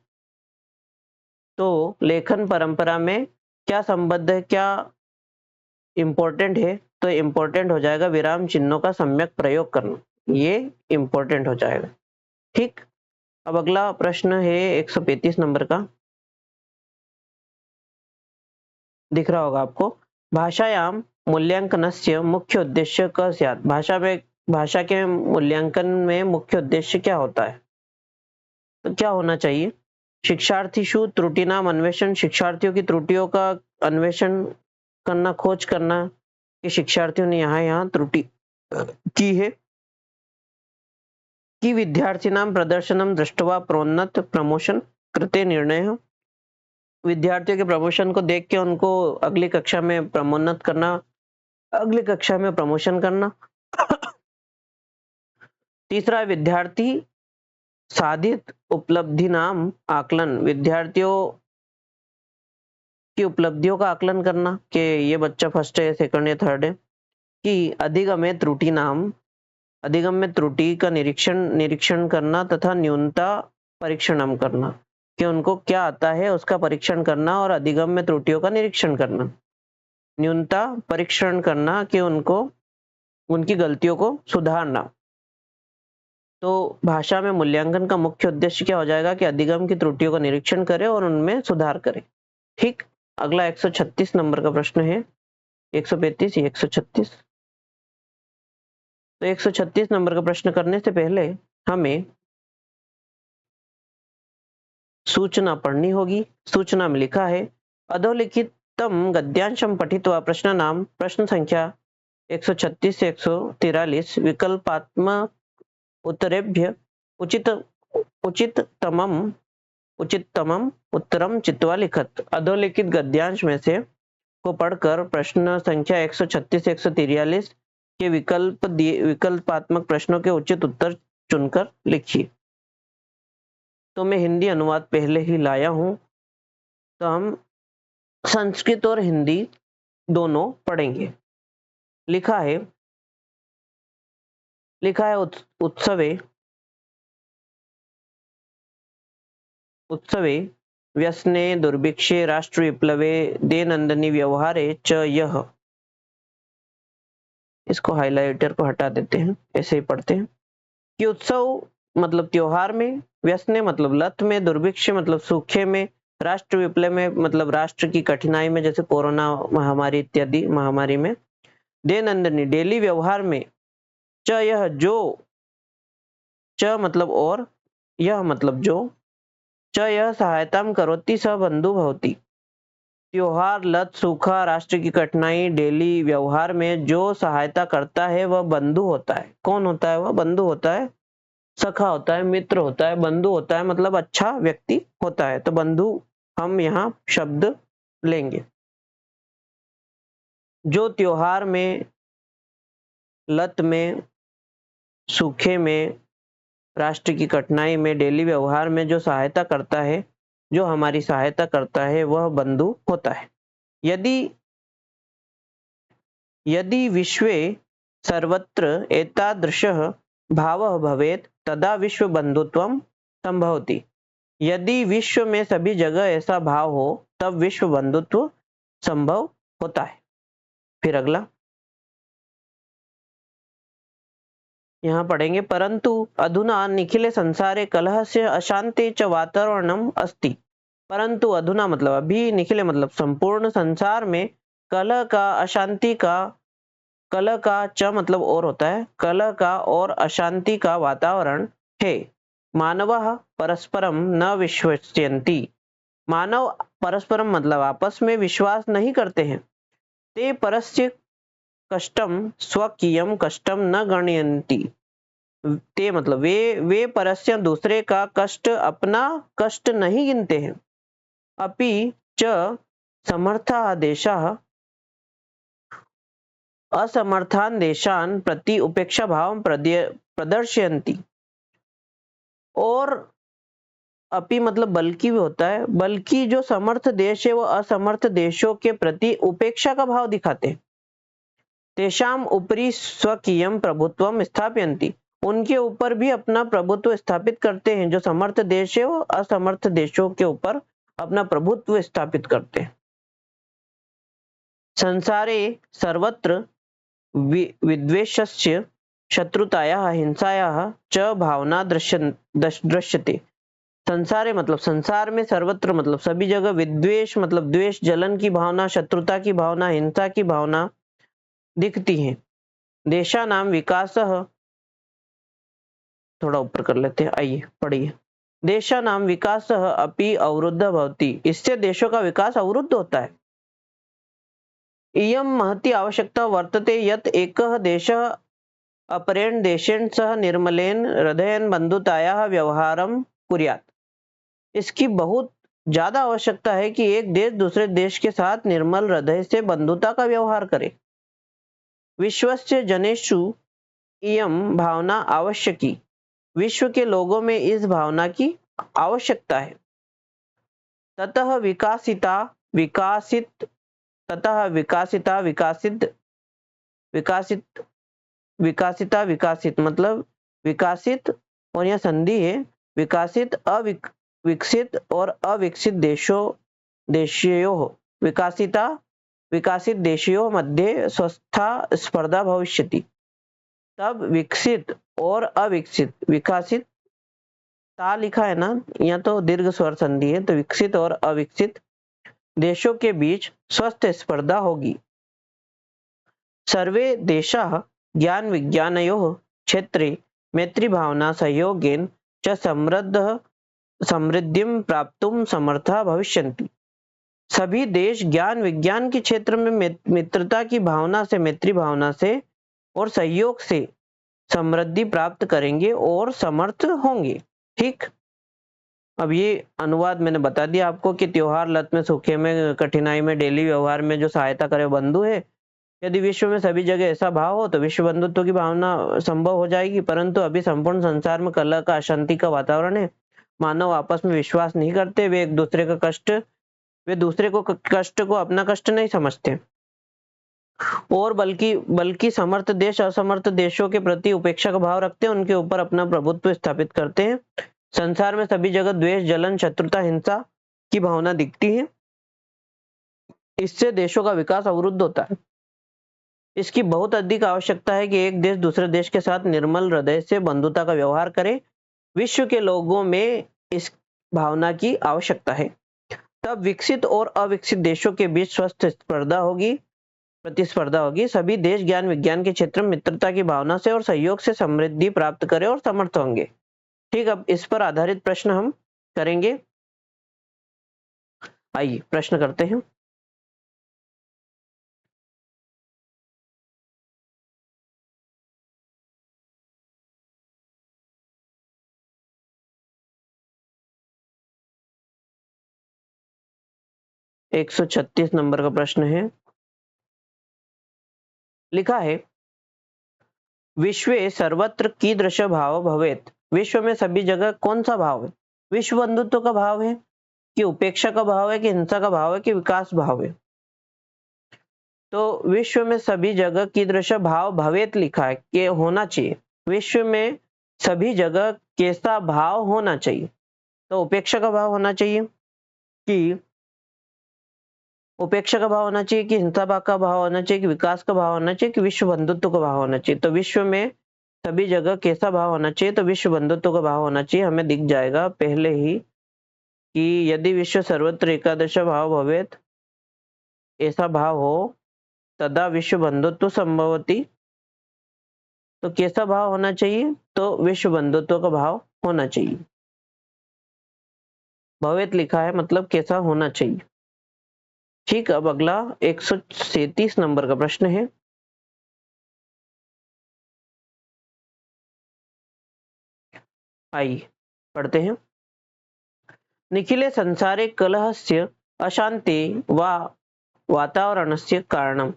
तो लेखन परंपरा में क्या संबद्ध है, क्या इंपॉर्टेंट है? तो इंपॉर्टेंट हो जाएगा विराम चिन्हों का सम्यक प्रयोग करना, ये इंपॉर्टेंट हो जाएगा। ठीक, अब अगला प्रश्न है 135 नंबर का, दिख रहा होगा आपको। भाषायां मूल्यांकनस्य मुख्य उद्देश्य क स्यात्। भाषा के मूल्यांकन में मुख्य उद्देश्य क्या होता है? तो क्या होना चाहिए? शिक्षार्थीषु त्रुटिनाम अन्वेषण, शिक्षार्थियों की त्रुटियों का अन्वेषण करना, खोज करना कि शिक्षार्थियों ने यहाँ त्रुटि की है। कि विद्यार्थिनां प्रदर्शनम दृष्ट्वा प्रोन्नत प्रमोशन कृते निर्णय, विद्यार्थियों के प्रमोशन को देख के उनको अगली कक्षा में प्रमोन्नत करना, अगली कक्षा में प्रमोशन करना। तीसरा, विद्यार्थी साधित उपलब्धि नाम आकलन, विद्यार्थियों की उपलब्धियों का आकलन करना कि ये बच्चा फर्स्ट है, सेकंड है, थर्ड है। कि अधिगम में त्रुटि का निरीक्षण करना तथा न्यूनता परीक्षणम करना, कि उनको क्या आता है उसका परीक्षण करना, और अधिगम में त्रुटियों का निरीक्षण करना, न्यूनता परीक्षण करना कि उनको उनकी गलतियों को सुधारना। तो भाषा में मूल्यांकन का मुख्य उद्देश्य क्या हो जाएगा कि अधिगम की त्रुटियों का निरीक्षण करे और उनमें सुधार करे। ठीक, अगला 136 नंबर का प्रश्न है, 135 या 136। तो 136 नंबर का प्रश्न करने से पहले हमें सूचना पढ़नी होगी। सूचना में लिखा है, अधोलिखितम गद्यांशम पठित्वा प्रश्नानाम प्रश्न संख्या 136 से 143 विकल्पात्मक उत्तरेभ्य उचिततमम उत्तरम चित्वा लिखत। अधोलिखित गद्यांश में से को पढ़कर प्रश्न संख्या 136 से 143 के विकल्पात्मक प्रश्नों के उचित उत्तर चुनकर लिखिए। तो मैं हिंदी अनुवाद पहले ही लाया हूं, तो हम संस्कृत और हिंदी दोनों पढ़ेंगे। लिखा है उत्सवे व्यसने दुर्भिक्षे राष्ट्रविप्लवे दैनंदिनी व्यवहारे च यह। इसको हाइलाइटर को हटा देते हैं, ऐसे ही पढ़ते हैं कि उत्सव मतलब त्योहार में, व्यसने मतलब लत में, दुर्भिक्ष मतलब सूखे में, राष्ट्र विप्लव में मतलब राष्ट्र की कठिनाई में जैसे कोरोना महामारी इत्यादि महामारी में, दैनंदिनी डेली व्यवहार में, च यह जो, च मतलब और, यह मतलब जो, च यह सहायताम करोति स बंधु भवति। त्योहार, लत, सूखा, राष्ट्र की कठिनाई, डेली व्यवहार में जो सहायता करता है वह बंधु होता है। कौन होता है? वह बंधु होता है, सखा होता है, मित्र होता है, बंधु होता है, मतलब अच्छा व्यक्ति होता है। तो बंधु हम यहाँ शब्द लेंगे। जो त्योहार में, लत में, सूखे में, राष्ट्र की कठिनाई में, डेली व्यवहार में जो सहायता करता है, जो हमारी सहायता करता है, वह बंधु होता है। यदि विश्वे सर्वत्र एतादृशः भावः भवेत् तदा विश्व बंधुत्वं संभवति। यदि विश्व में सभी जगह ऐसा भाव हो तब विश्व बंधुत्व संभव होता है। फिर अगला यहाँ पढ़ेंगे, परंतु अधुना निखिले संसारे कलहस्य अशांति च वातावरणम अस्ति। परंतु अधुना मतलब अभी, निखिले मतलब संपूर्ण संसार में, कलह का, अशांति का, कलह का च मतलब और होता है, कलह का और अशांति का वातावरण है। मानवः परस्परम न विश्वस्यन्ति। मानव परस्परम मतलब आपस में विश्वास नहीं करते हैं। ते परस्य कष्टम स्वकीयम कष्टम न गणयन्ति। ते मतलब वे परस्य दूसरे का कष्ट अपना कष्ट नहीं गिनते हैं। अपि च समर्थाः देशाः असमर्थान देशान प्रति उपेक्षा भाव प्रदर्शयन्ति। और अपि मतलब बल्कि भी होता है, बल्कि जो समर्थ देश है वो असमर्थ देशों के प्रति उपेक्षा का भाव दिखाते हैं। तेषाम उपरि स्वकीयम प्रभुत्वम स्थापयन्ति। उनके ऊपर भी अपना प्रभुत्व स्थापित करते हैं। जो समर्थ देश है वो असमर्थ देशों के ऊपर अपना प्रभुत्व स्थापित करते हैं। संसारे सर्वत्र विद्वेषस्य शत्रुतायाः हिंसायाः च भावना दृश्यते। संसारे मतलब संसार में, सर्वत्र मतलब सभी जगह, विद्वेष मतलब द्वेष, जलन की भावना, शत्रुता की भावना, हिंसा की भावना दिखती है। देशानाम विकासः, थोड़ा ऊपर कर लेते हैं, आइए पढ़िए। देशानाम विकासः अपि अवरुद्ध भवति। इससे देशों का विकास अवरुद्ध होता है। इयं महती आवश्यकता वर्तते यत् एकः देशः अपरेण देशेन सह निर्मलेन हृदयेन बंधुतायाः व्यवहारं कुर्यात्। इसकी बहुत ज्यादा आवश्यकता है कि एक देश दूसरे देश के साथ निर्मल हृदय से बंधुता का व्यवहार करे। विश्वस्य जनेषु इयं भावना आवश्यकी। विश्व के लोगों में इस भावना की आवश्यकता है। ततः विकासिता विकासित ततः विकासिता विकासित विकासित विकासिता विकासित मतलब विकासित, और यह संधि है, विकासित विकसित और अविकसित देशयोः विकासिता विकासित देशयोः मध्ये स्वस्था स्पर्धा भविष्यति। तब विकसित और अविकसित, विकासित ता लिखा है ना, यहाँ तो दीर्घ स्वर संधि है, तो विकसित और अविकसित देशों के बीच स्वस्थ स्पर्धा होगी। सर्वे देशाः ज्ञान विज्ञानयोः क्षेत्रे मैत्रीभावना सहयोगेन च समृद्धिं प्राप्तुं समर्थाः भविष्यन्ति। सभी देश ज्ञान विज्ञान के क्षेत्र में मित्रता की भावना से, मैत्री भावना से और सहयोग से समृद्धि प्राप्त करेंगे और समर्थ होंगे। ठीक, अब ये अनुवाद मैंने बता दिया आपको कि त्योहार, लत में, सूखे में, कठिनाई में, डेली व्यवहार में जो सहायता करे बंधु है। यदि विश्व में सभी जगह ऐसा भाव हो तो विश्व बंधुत्व की भावना संभव हो जाएगी, परंतु अभी संपूर्ण संसार में कलह का, अशांति का वातावरण है। मानव आपस में विश्वास नहीं करते, वे दूसरे को कष्ट को अपना कष्ट नहीं समझते और बल्कि समर्थ देश असमर्थ देशों के प्रति उपेक्षा का भाव रखते हैं, उनके ऊपर अपना प्रभुत्व स्थापित करते हैं। संसार में सभी जगह द्वेष, जलन, शत्रुता, हिंसा की भावना दिखती है। इससे देशों का विकास अवरुद्ध होता है। इसकी बहुत अधिक आवश्यकता है कि एक देश दूसरे देश के साथ निर्मल हृदय से बंधुता का व्यवहार करे। विश्व के लोगों में इस भावना की आवश्यकता है। तब विकसित और अविकसित देशों के बीच स्वस्थ प्रतिस्पर्धा होगी। सभी देश ज्ञान विज्ञान के क्षेत्र में मित्रता की भावना से और सहयोग से समृद्धि प्राप्त करें और समर्थ होंगे। ठीक, अब इस पर आधारित प्रश्न हम करेंगे। आइए प्रश्न करते हैं। एक 136 नंबर का प्रश्न है। लिखा है, विश्वे सर्वत्र कीदृश भाव भवेत्। विश्व में सभी जगह कौन सा भाव है? विश्व बंधुत्व का भाव है कि उपेक्षा का भाव है कि हिंसा का भाव है कि विकास भाव है? तो विश्व में सभी जगह कीदृश भाव भवेत् लिखा है कि होना चाहिए। विश्व में सभी जगह कैसा भाव होना चाहिए? तो उपेक्षा का भाव होना चाहिए कि उपेक्षा का भाव होना चाहिए कि हिंसा का भाव होना चाहिए कि विकास का भाव होना चाहिए कि विश्व बंधुत्व का भाव होना चाहिए? तो विश्व में सभी जगह कैसा भाव होना चाहिए? तो विश्व बंधुत्व का भाव होना चाहिए। हमें दिख जाएगा पहले ही कि यदि विश्व सर्वत्र एकादश भाव भवेत्, ऐसा भाव हो, तदा विश्व बंधुत्व संभवति। तो कैसा भाव होना चाहिए? तो विश्व बंधुत्व का भाव होना चाहिए। भवेत लिखा है मतलब कैसा होना चाहिए। ठीक, अब अगला 137 नंबर का प्रश्न है। आइए पढ़ते हैं। निखिले संसारे कलहस्य अशांति वा वातावरणस्य कारणम।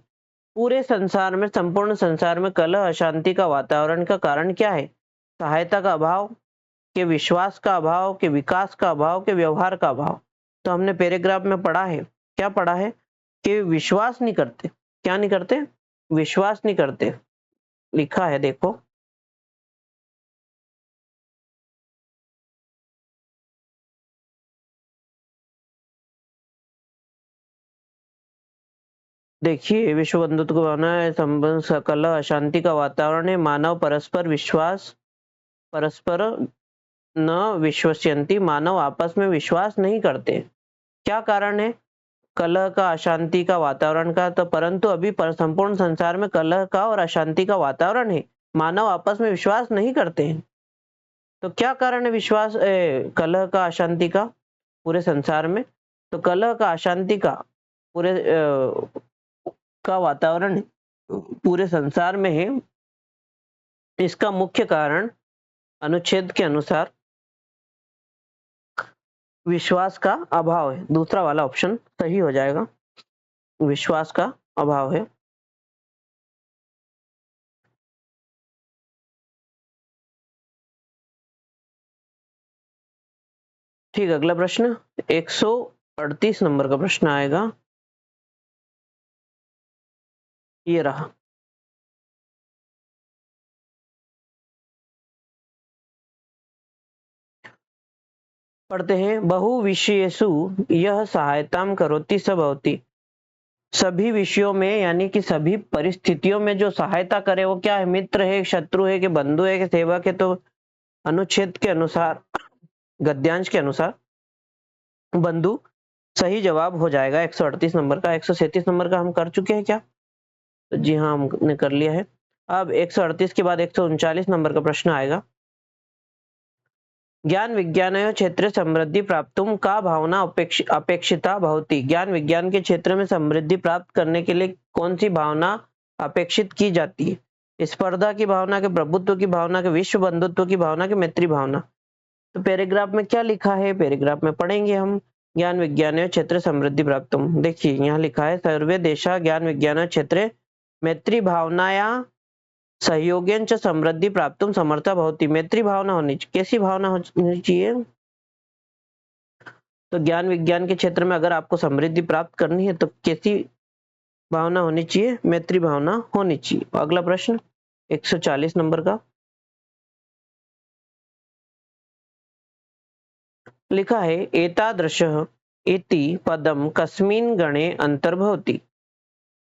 पूरे संसार में, संपूर्ण संसार में कलह, अशांति का वातावरण का कारण क्या है? सहायता का अभाव, के विश्वास का अभाव, के विकास का अभाव, के व्यवहार का अभाव? तो हमने पैराग्राफ में पढ़ा है, क्या पढ़ा है? कि विश्वास नहीं करते। क्या नहीं करते? विश्वास नहीं करते। लिखा है देखो, देखिए, विश्व बंधुत्व को भावना है, संबंध, सकल अशांति का वातावरण है। मानव परस्पर न विश्वस्यन्ति, मानव आपस में विश्वास नहीं करते। क्या कारण है कलह का, अशांति का, वातावरण का? तो परंतु अभी संपूर्ण संसार में कलह का और अशांति का वातावरण है, मानव आपस में विश्वास नहीं करते हैं। तो क्या कारण है कलह का, अशांति का पूरे संसार में? तो कलह का, अशांति का पूरे का वातावरण पूरे संसार में है। इसका मुख्य कारण अनुच्छेद के अनुसार विश्वास का अभाव है। दूसरा वाला ऑप्शन सही हो जाएगा, विश्वास का अभाव है। ठीक, अगला प्रश्न 138 नंबर का प्रश्न आएगा। ये रहा। पढ़ते हैं, बहु विषयेषु यह सहायताम करोति स भवति। सभी विषयों में यानी कि सभी परिस्थितियों में जो सहायता करे वो क्या है? मित्र है, शत्रु है कि बंधु है कि सेवक है? तो अनुच्छेद के अनुसार, गद्यांश के अनुसार बंधु सही जवाब हो जाएगा 138 नंबर का। 137 नंबर का हम कर चुके हैं क्या? तो जी हाँ, हमने कर लिया है। अब 138 के बाद 139 नंबर का प्रश्न आएगा। ज्ञान विज्ञानयोः क्षेत्रे समृद्धि प्राप्तुं का भावना अपेक्षिता भवति। ज्ञान विज्ञान के क्षेत्र में समृद्धि प्राप्त करने के लिए कौन सी भावना अपेक्षित की जाती है? स्पर्धा की भावना, के प्रभुत्व की भावना, के विश्व बंधुत्व की भावना, के मैत्री भावना। तो पैराग्राफ में क्या लिखा है, पैराग्राफ में पढ़ेंगे हम। ज्ञान विज्ञान क्षेत्र समृद्धि प्राप्तुम, देखिए यहाँ लिखा है सर्वे देशा ज्ञान विज्ञान क्षेत्रे मैत्री भावनाया सहयोगेन च समृद्धि प्राप्तुम समर्था भवति। मैत्री भावना होनी चाहिए। कैसी भावना होनी चाहिए? तो ज्ञान विज्ञान के क्षेत्र में अगर आपको समृद्धि प्राप्त करनी है तो कैसी भावना होनी चाहिए? मैत्री भावना होनी चाहिए। अगला प्रश्न 140 नंबर का लिखा है एतादृशः इति पदम कस्मिन् गणे अंतर्भवति।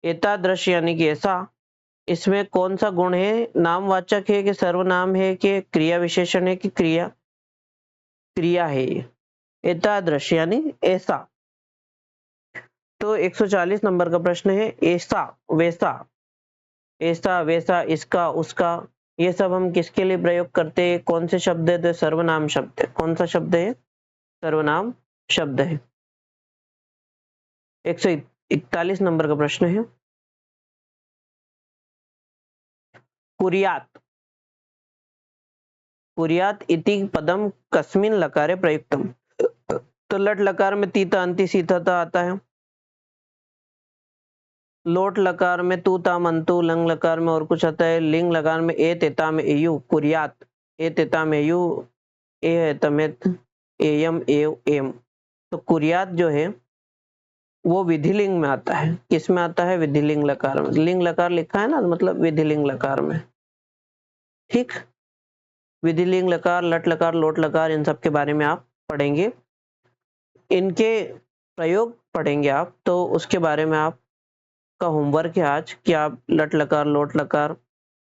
एतादृश यानी कि ऐसा, इसमें कौन सा गुण है? नामवाचक है कि सर्वनाम है कि क्रिया विशेषण है कि क्रिया है? एतादृश यानी ऐसा। तो 140 नंबर का प्रश्न है ऐसा, वैसा, ऐसा, वैसा, इसका, उसका, ये सब हम किसके लिए प्रयोग करते हैं? कौन से शब्द है? तो सर्वनाम शब्द है। कौन सा शब्द है? सर्वनाम शब्द है। 141 नंबर का प्रश्न है कुर्यात्, कुर्यात् इति पदम कस्मिन् लकारे प्रयुक्तम। तो लट लकार में तीता अंति सीता आता है। लोट लकार में तू ता मंतु, लंग लकार में और कुछ आता है। लिंग लकार में ए तेता में एयु, कुर्यात, ए तेता में यू, ए है तमेत, एयम एव एम। तो कुर्यात जो है वो विधिलिंग में आता है। किस में आता है? विधिलिंग लकार में। लिंग लकार लिखा है ना, मतलब विधिलिंग लकार में। ठीक, विधिलिंग लकार, लट लकार, लोट लकार, इन सब के बारे में आप पढ़ेंगे, इनके प्रयोग पढ़ेंगे आप। तो उसके बारे में आप का होमवर्क है आज कि आप लट लकार, लोट लकार,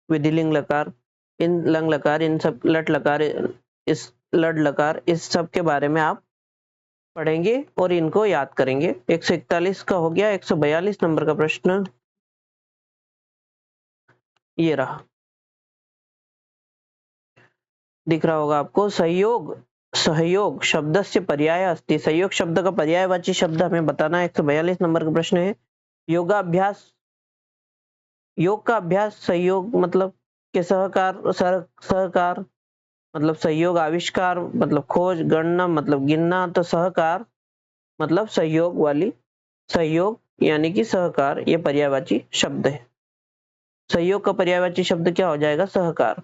विधिलिंग लकार, इन लंग लकार, इन सब लट लकार, इस लड लकार, इस सब के बारे में आप पढ़ेंगे और इनको याद करेंगे। 141 का हो गया। 142 नंबर का प्रश्न ये रहा, दिख रहा होगा आपको। सहयोग, सहयोग शब्द से पर्याय अस्ति। सहयोग शब्द का पर्यायवाची शब्द हमें बताना है। 142 नंबर का प्रश्न है योगाभ्यास, योग का अभ्यास सहयोग मतलब के सहकार, सहकार मतलब सहयोग, आविष्कार मतलब खोज, गणना मतलब गिनना, तो सहकार मतलब सहयोग वाली, सहयोग यानी कि सहकार, ये पर्यायवाची शब्द है। सहयोग का पर्यायवाची शब्द क्या हो जाएगा? सहकार।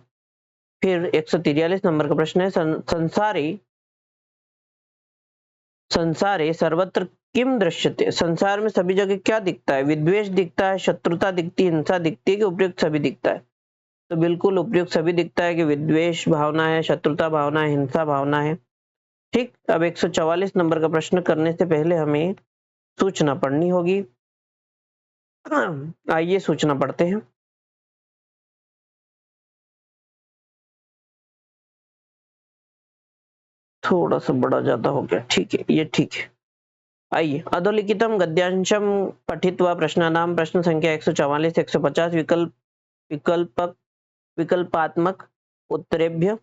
फिर 143 नंबर का प्रश्न है संसारी, संसारे सर्वत्र किम दृश्यते। संसार में सभी जगह क्या दिखता है? विद्वेष दिखता है, शत्रुता दिखती है, हिंसा दिखती है कि उपयुक्त सभी दिखता है? तो बिल्कुल उपयुक्त सभी दिखता है कि विद्वेष भावना है, शत्रुता भावना है, हिंसा भावना है। ठीक, अब 144 नंबर का प्रश्न करने से पहले हमें सूचना पढ़नी होगी। आइए सूचना पढ़ते हैं। थोड़ा सा बड़ा ज्यादा हो गया, ठीक है, ये ठीक है। आइए, अधोलिखितम गद्यांशम पठित्वा प्रश्नानां प्रश्न संख्या 144 150 विकल्पक विकल्पात्मक उत्तरेभ्य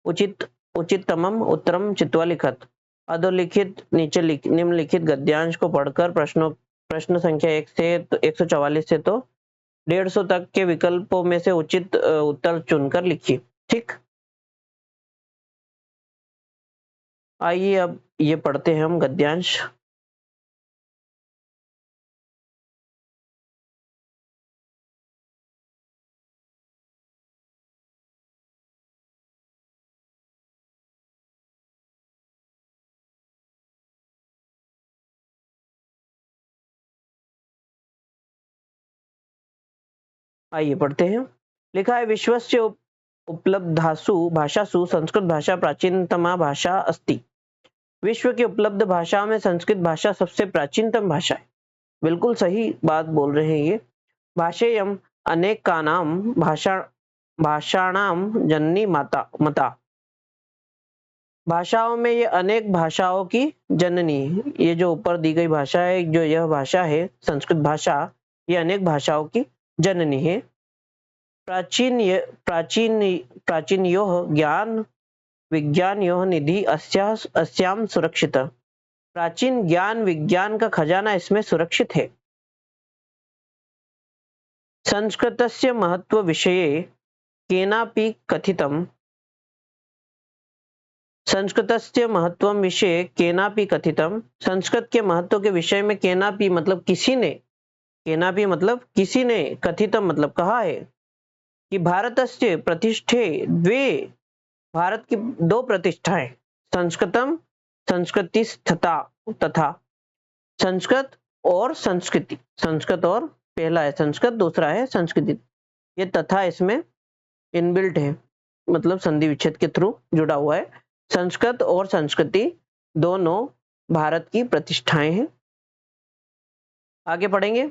उचिततमम उत्तरम चित्वा लिखत। अधोलिखित नीचे निम्नलिखित गद्यांश को पढ़कर प्रश्न संख्या 1 से 144 से तो 150 तक के विकल्पों में से उचित उत्तर चुनकर लिखिए। ठीक, आइए अब ये पढ़ते हैं हम गद्यांश। आइए पढ़ते हैं। लिखा है विश्वस्य उपलब्धासु भाषासु संस्कृत भाषा प्राचीनतमा भाषा अस्ति। विश्व की उपलब्ध भाषाओं में संस्कृत भाषा सबसे प्राचीनतम भाषा है। बिल्कुल सही बात बोल रहे हैं ये। भाषेयम अनेकानाम भाषाणाम जननी माता मता। भाषाओं में ये अनेक भाषाओं की जननी है। ये जो ऊपर दी गई भाषा है, जो यह भाषा है संस्कृत भाषा, ये अनेक भाषाओं की जननी है। प्राचीन प्राचीनयोः ज्ञान विज्ञानयोः निधि अस्याम सुरक्षित। प्राचीन ज्ञान विज्ञान का खजाना इसमें सुरक्षित है। संस्कृतस्य महत्व विषये केनापि कथितम्। संस्कृतस्य महत्वम विषये केनापि कथितम्। संस्कृत के महत्व के विषय में केनापि मतलब किसी ने, केनापि मतलब किसी ने, कथितम मतलब कहा है कि भारतस्य प्रतिष्ठे द्वे, भारत की दो प्रतिष्ठाएं, संस्कृतम संस्कृतिस्तथा, तथा संस्कृत और संस्कृति। संस्कृत और पहला है संस्कृत, दूसरा है संस्कृति। ये तथा इसमें इनबिल्ट है, मतलब संधि विच्छेद के थ्रू जुड़ा हुआ है। संस्कृत और संस्कृति दोनों भारत की प्रतिष्ठाएं हैं। आगे पढ़ेंगे।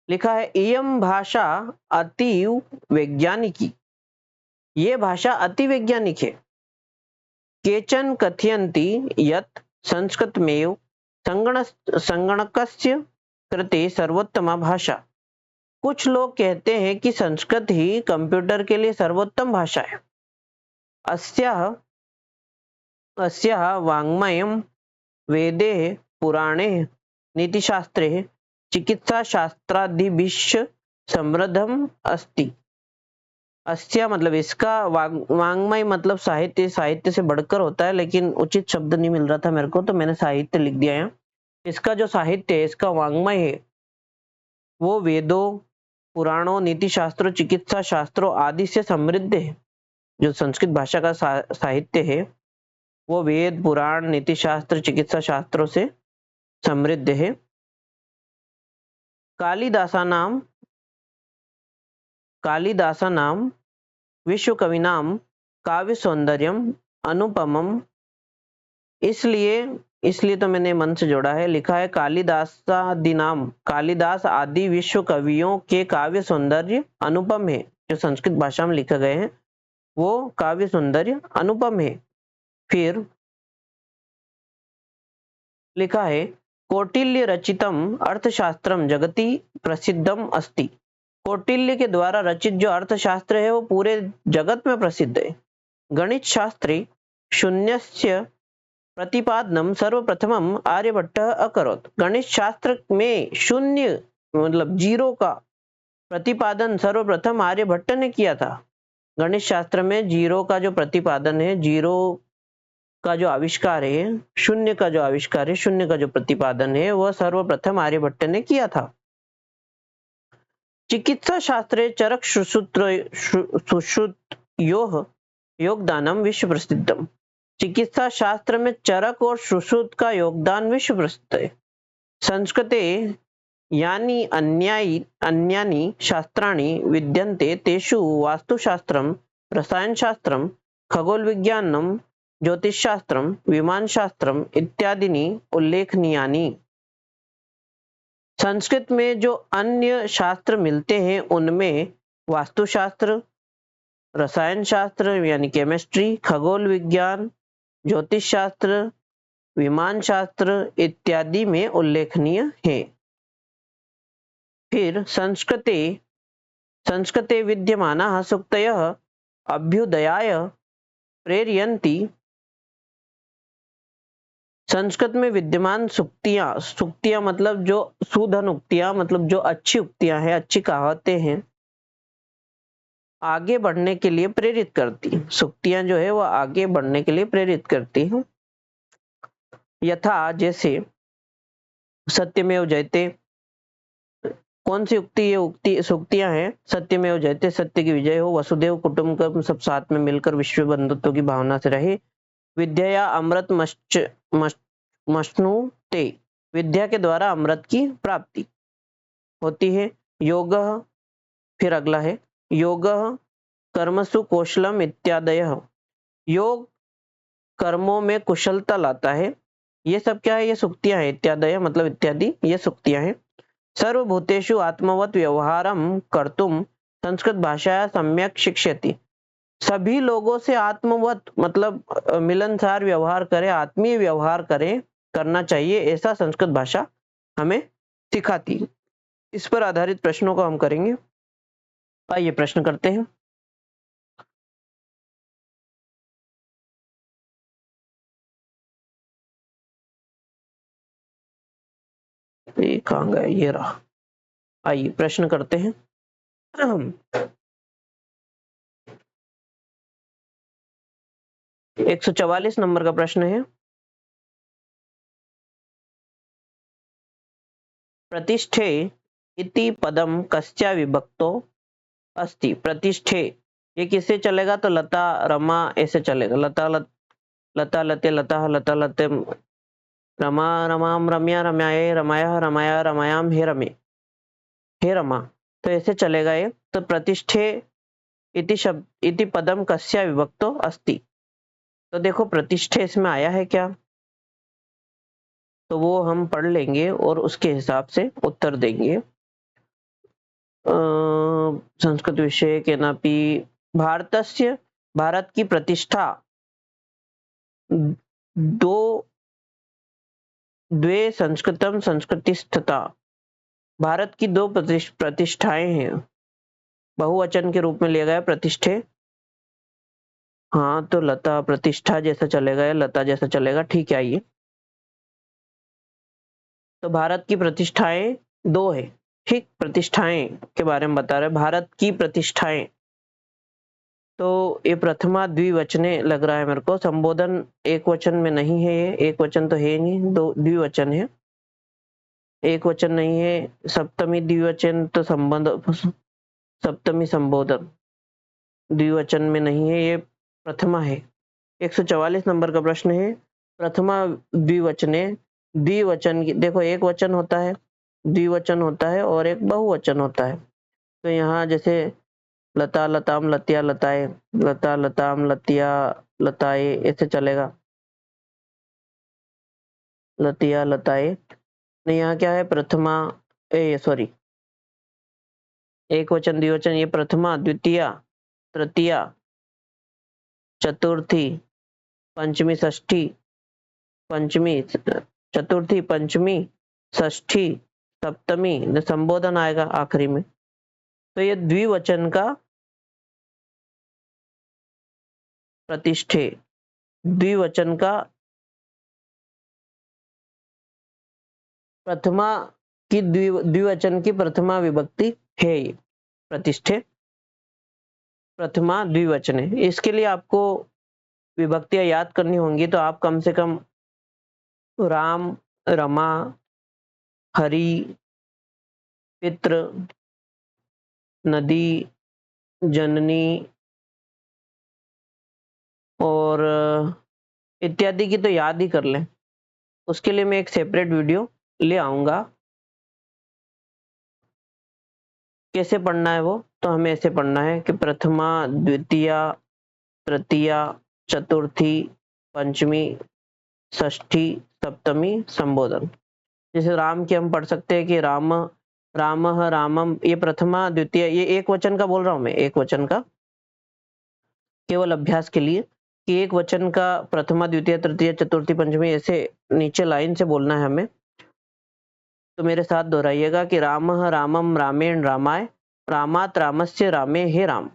लिखा है इयम भाषा अतीव वैज्ञानिकी। ये भाषा अति वैज्ञानिक है। केचन कथयन्ति यत् संस्कृतमेव संगणकस्य कृते सर्वोत्तमा भाषा। कुछ लोग कहते हैं कि संस्कृत ही कंप्यूटर के लिए सर्वोत्तम भाषा है। अस्याः वाङ्मयं वेदे पुराणे नीतिशास्त्रे चिकित्साशास्त्रादिभिश्च समृद्धम अस्ति। अस्या मतलब इसका, वाङ्मय मतलब साहित्य, साहित्य से बढ़कर होता है, लेकिन उचित शब्द नहीं मिल रहा था मेरे को, तो मैंने साहित्य लिख दिया है। इसका जो साहित्य है, इसका वाङ्मय है, वो वेदों, पुराणों, नीति शास्त्रों, चिकित्सा शास्त्रों आदि से समृद्ध है। जो संस्कृत भाषा का साहित्य है वो वेद, पुराण, नीति शास्त्र, चिकित्सा शास्त्रों से समृद्ध है। कालिदासानां विश्वकविनां काव्य सौंदर्यम अनुपमम। इसलिए तो मैंने मन से जोड़ा है। लिखा है कालिदासादिनाम, कालिदास आदि विश्व कवियों के काव्य सौंदर्य अनुपम है। जो संस्कृत भाषा में लिखे गए हैं वो काव्य सौंदर्य अनुपम है। फिर लिखा है कौटिल्य रचितम अर्थशास्त्रम जगति प्रसिद्धम अस्ति। कौटिल्य के द्वारा रचित जो अर्थशास्त्र है वो पूरे जगत में प्रसिद्ध है। गणित शास्त्रे शून्यस्य प्रतिपादनम सर्वप्रथमम आर्यभट्टः अकरोत्। गणित शास्त्र में शून्य मतलब जीरो का प्रतिपादन सर्वप्रथम आर्यभट्ट ने किया था। गणित शास्त्र में जीरो का जो प्रतिपादन है, जीरो का जो आविष्कार है, शून्य का जो आविष्कार है, शून्य का जो प्रतिपादन है, वह सर्वप्रथम आर्यभट्ट ने किया था। चिकित्सा शास्त्रे चरक सुश्रुतयोः योगदानम विश्व प्रसिद्धम। चिकित्सा शास्त्र में चरक और सुश्रुत का योगदान विश्व प्रसिद्ध है। संस्कृते यानी अन्यानि शास्त्राणि विद्यन्ते तेषु वास्तुशास्त्रम, रसायनशास्त्रम, खगोलविज्ञानम, ज्योतिषशास्त्रम, विमानशास्त्रम इत्यादीनि उल्लेखनीयानि। संस्कृत में जो अन्य शास्त्र मिलते हैं उनमें वास्तुशास्त्र, रसायन शास्त्र यानी केमिस्ट्री, खगोल विज्ञान, ज्योतिष शास्त्र, विमान शास्त्र इत्यादि में उल्लेखनीय है। फिर संस्कृते विद्यमानाः सूक्तयः अभ्युदयाय प्रेरयन्ति। संस्कृत में विद्यमान सुक्तियां मतलब जो सुधन उक्तियां, मतलब जो अच्छी उक्तियां हैं, अच्छी कहावतें हैं, आगे बढ़ने के लिए प्रेरित करती। सुक्तियां जो है वो आगे बढ़ने के लिए प्रेरित करती हैं। यथा जैसे सत्यमेव जयते। कौन सी उक्ति? ये सुक्तियां हैं सत्यमेव जयते, सत्य की विजय हो, वसुदेव कुटुंबकम, सब साथ में मिलकर विश्व बंधुत्व की भावना से रहे, विद्या अमृत मश्नुते, विद्या के द्वारा अमृत की प्राप्ति होती है। योग, फिर अगला है योग कर्मसु कौशलम इत्यादयः। योग कर्मों में कुशलता लाता है। ये सब क्या है? ये सुक्तियां हैं। इत्यादयः मतलब इत्यादि, ये सुक्तियां हैं। सर्वभूतेषु आत्मवत व्यवहारम कर्तुम संस्कृत भाषा सम्यक शिक्षयति। सभी लोगों से आत्मवत मतलब मिलनसार व्यवहार करें, आत्मीय व्यवहार करें, करना चाहिए, ऐसा संस्कृत भाषा हमें सिखाती है। इस पर आधारित प्रश्नों को हम करेंगे। आइए प्रश्न करते हैं। ये कहाँ गया, ये रहा। आइए प्रश्न करते हैं। 144 नंबर का प्रश्न है। प्रतिष्ठे इति पदम कस्या विभक्तो अस्ति। प्रतिष्ठे ये किससे चलेगा? तो लता रमा ऐसे चलेगा। लता लते लता लता लते, रमा रमाम रम्या रम्याये रमाया रमाया रमायाम हे रमे हे रमा, तो ऐसे चलेगा ये। तो प्रतिष्ठे इति शब्द इति पदम कस्या विभक्तो अस्ति। तो देखो प्रतिष्ठे इसमें आया है क्या, तो वो हम पढ़ लेंगे और उसके हिसाब से उत्तर देंगे। संस्कृत विषय केनापि भारतस्य, भारत की प्रतिष्ठा दो द्वे संस्कृतम संस्कृतिस्थता। भारत की दो प्रतिष्ठाएं हैं, बहुवचन के रूप में लिया गया प्रतिष्ठे। हाँ तो लता प्रतिष्ठा जैसा चलेगा या लता जैसा चलेगा, ठीक है। आइए, तो भारत की प्रतिष्ठाएं दो है, ठीक। प्रतिष्ठाएं के बारे में बता रहे, भारत की प्रतिष्ठाएं, तो ये प्रथमा द्विवचने लग रहा है मेरे को। संबोधन एक वचन में नहीं है, ये एक वचन तो है नहीं, दो द्विवचन है, एक वचन नहीं है। सप्तमी द्विवचन तो संबंध, सप्तमी संबोधन द्विवचन में नहीं है, ये प्रथमा है। 144 नंबर का प्रश्न है। प्रथमा द्विवचने, द्विवचन की देखो, एक वचन होता है, द्विवचन होता है और एक बहुवचन होता है। तो यहाँ जैसे लता लताम लतिया लताए, लता लताम लतिया लताए ऐसे चलेगा, लतिया लताए। नहीं, यहाँ क्या है, प्रथमा सॉरी, एक वचन द्विवचन, ये प्रथमा द्वितीया तृतीया चतुर्थी पंचमी षष्ठी, पंचमी चतुर्थी पंचमी षष्ठी सप्तमी, संबोधन आएगा आखिरी में। तो ये द्विवचन का प्रतिष्ठे, द्विवचन का प्रथमा की द्विवचन की प्रथमा विभक्ति है ये प्रतिष्ठे, प्रथमा द्विवचन है। इसके लिए आपको विभक्तियां याद करनी होंगी, तो आप कम से कम राम, रमा, हरि, पितृ, नदी, जननी और इत्यादि की तो याद ही कर लें। उसके लिए मैं एक सेपरेट वीडियो ले आऊंगा। कैसे पढ़ना है वो, तो हमें ऐसे पढ़ना है कि प्रथमा द्वितीया तृतीया चतुर्थी पंचमी षष्ठी सप्तमी संबोधन। जैसे राम के हम पढ़ सकते हैं कि राम रामः रामम, ये प्रथमा द्वितीय, ये एक वचन का बोल रहा हूं मैं, एक वचन का, केवल अभ्यास के लिए कि एक वचन का प्रथमा द्वितीय तृतीय चतुर्थी पंचमी ऐसे नीचे लाइन से बोलना है हमें। तो मेरे साथ दोहराइएगा कि रामः रामम रामेण रामाय, रामात रामस्य रामे हे राम,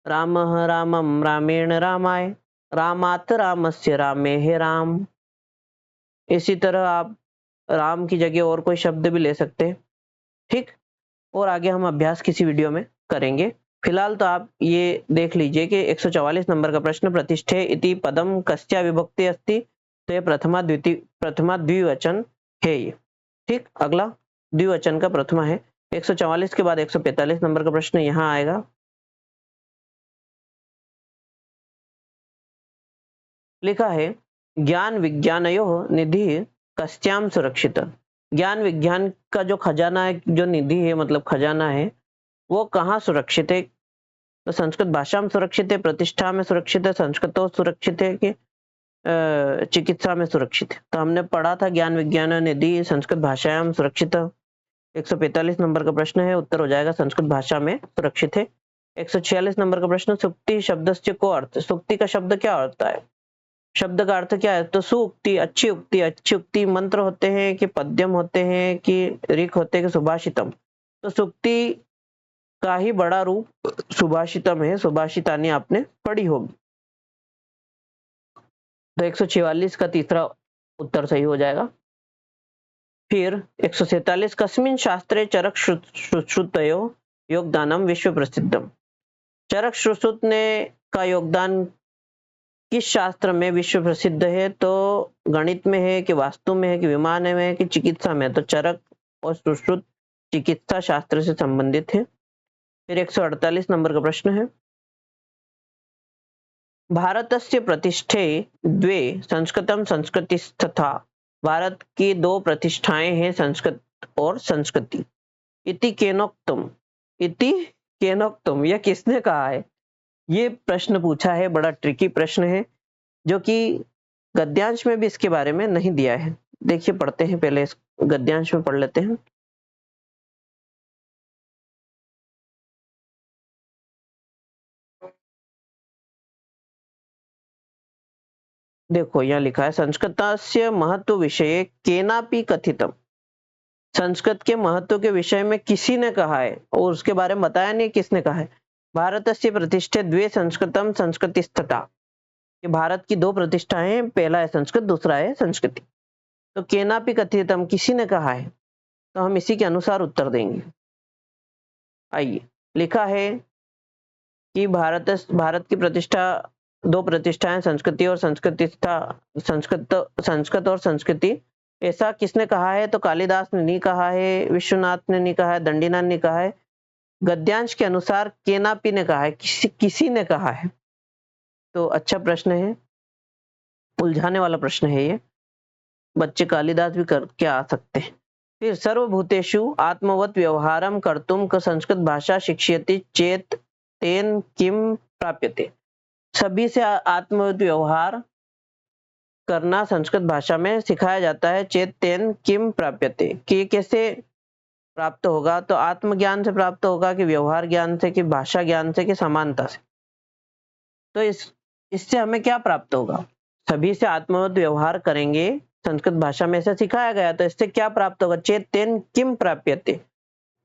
रामः रामम रामेण रामाय, रामात रामस्य रामे हे राम। इसी तरह आप राम की जगह और कोई शब्द भी ले सकते हैं, ठीक। और आगे हम अभ्यास किसी वीडियो में करेंगे। फिलहाल तो आप ये देख लीजिए कि 144 नंबर का प्रश्न, प्रतिष्ठे इति पदम कस्या विभक्ति अस्ति। तो ये प्रथमा द्विवचन है ये, ठीक। अगला द्विवचन का प्रथमा है। 144 के बाद 145 नंबर का प्रश्न यहाँ आएगा। लिखा है ज्ञान विज्ञानयोः निधि कस्याम सुरक्षित। ज्ञान विज्ञान का जो खजाना है, जो निधि है मतलब खजाना है, वो कहाँ सुरक्षित है? तो संस्कृत भाषा में सुरक्षित है, प्रतिष्ठा में सुरक्षित है, संस्कृतो सुरक्षित है कि चिकित्सा में सुरक्षित है? तो हमने पढ़ा था ज्ञान विज्ञान निधि संस्कृत भाषायाम सुरक्षित। 145 नंबर का प्रश्न है, उत्तर हो जाएगा संस्कृत भाषा में सुरक्षित है। 146 नंबर का प्रश्न, सूक्ति शब्दस्य को अर्थ। सूक्ति का शब्द क्या होता है? शब्द का अर्थ क्या है? तो सुउक्ति, अच्छी उक्ति। अच्छी उक्ति मंत्र होते हैं कि पद्यम होते हैं कि ऋक होते हैं कि सुभाषितम? तो सूक्ति का ही बड़ा रूप सुभाषितम है। सुभाषितानी आपने पढ़ी होगी। तो 144 का तीसरा उत्तर सही हो जाएगा। फिर 147, कस्मिन् शास्त्रे चरक सुश्रुतयो योगदानम विश्व प्रसिद्धम। चरक सुश्रुत ने का योगदान किस शास्त्र में विश्व प्रसिद्ध है? तो गणित में है कि वास्तु में है कि विमान में है कि चिकित्सा में? तो चरक और सुश्रुत चिकित्सा शास्त्र से संबंधित है। फिर 148 नंबर का प्रश्न है, भारतस्य प्रतिष्ठे द्वे संस्कृतम संस्कृतिस्तथा। भारत की दो प्रतिष्ठाएं हैं, संस्कृत और संस्कृति। इति केनोक्तम। इति केनोक्तम, यह किसने कहा है? ये प्रश्न पूछा है, बड़ा ट्रिकी प्रश्न है, जो कि गद्यांश में भी इसके बारे में नहीं दिया है। देखिए, पढ़ते हैं, पहले इस गद्यांश में पढ़ लेते हैं। देखो, यहाँ लिखा है, संस्कृतस्य महत्व विषये केनापि कथितम। संस्कृत के महत्व के विषय में किसी ने कहा है, और उसके बारे में बताया नहीं किसने कहा है। भारतस्य प्रतिष्ठे द्वे संस्कृतम संस्कृतिस्तथा। कि भारत की दो प्रतिष्ठाएं हैं, पहला है संस्कृत, दूसरा है संस्कृति। तो केनापि कथितम, किसी ने कहा है, तो हम इसी के अनुसार उत्तर देंगे। आइए, लिखा है कि भारत की प्रतिष्ठा, दो प्रतिष्ठाएं, संस्कृति और संस्कृतिस्था। संस्कृत और संस्कृति, ऐसा किसने कहा है? तो कालिदास ने नहीं कहा है, विश्वनाथ ने नहीं कहा है, दंडीनाथ ने कहा है। गद्यांश के अनुसार केनापि ने कहा है, किसी ने कहा है। तो अच्छा प्रश्न है, उलझाने वाला प्रश्न है ये, बच्चे कालिदास भी करके आ सकते हैं। फिर सर्वभूतेषु आत्मवत व्यवहारम कर्तुम क संस्कृत भाषा शिक्षयति चेत तेन किम प्राप्यते। सभी से आत्मवत व्यवहार करना संस्कृत भाषा में सिखाया जाता है। चेत तेन किम प्राप्यते, कि कैसे प्राप्त होगा? तो आत्मज्ञान से प्राप्त होगा कि व्यवहार ज्ञान से कि भाषा ज्ञान से कि समानता से? तो इससे हमें क्या प्राप्त होगा? सभी से आत्मवत व्यवहार करेंगे, संस्कृत भाषा में ऐसा सिखाया गया, तो इससे क्या प्राप्त होगा? चेत तेन किम प्राप्यते,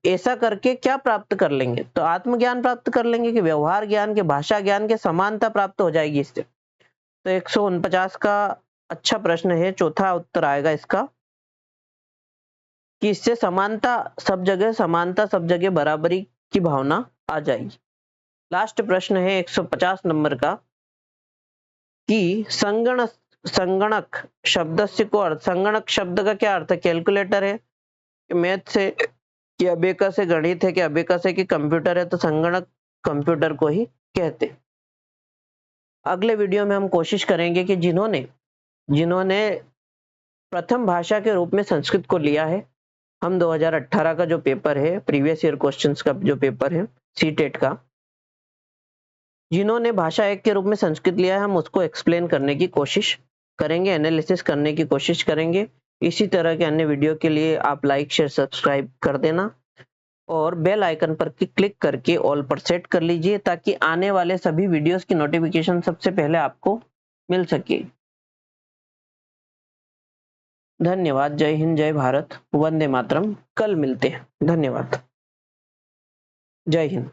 ऐसा करके क्या प्राप्त कर लेंगे? तो आत्मज्ञान प्राप्त कर लेंगे कि व्यवहार ज्ञान के, भाषा ज्ञान के समानता प्राप्त हो जाएगी इससे। तो 149 का अच्छा प्रश्न है, चौथा उत्तर आएगा इसका, कि इससे समानता सब जगह बराबरी की भावना आ जाएगी। लास्ट प्रश्न है 150 नंबर का, कि संगणक शब्द से को अर्थ। संगणक शब्द का क्या अर्थ है? कैलकुलेटर है कि मैथ से कि अबेकस है, गणित है कि अबेकस है कि कंप्यूटर है? तो संगणक कंप्यूटर को ही कहते। अगले वीडियो में हम कोशिश करेंगे कि जिन्होंने प्रथम भाषा के रूप में संस्कृत को लिया है, हम 2018 का जो पेपर है, प्रीवियस ईयर क्वेश्चंस का जो पेपर है सीटेट का, जिन्होंने भाषा एक के रूप में संस्कृत लिया है, हम उसको एक्सप्लेन करने की कोशिश करेंगे, एनालिसिस करने की कोशिश करेंगे। इसी तरह के अन्य वीडियो के लिए आप लाइक, शेयर, सब्सक्राइब कर देना, और बेल आइकन पर क्लिक करके ऑल पर सेट कर लीजिए, ताकि आने वाले सभी वीडियोस की नोटिफिकेशन सबसे पहले आपको मिल सके। धन्यवाद। जय हिंद, जय भारत, वंदे मातरम। कल मिलते हैं। धन्यवाद। जय हिंद।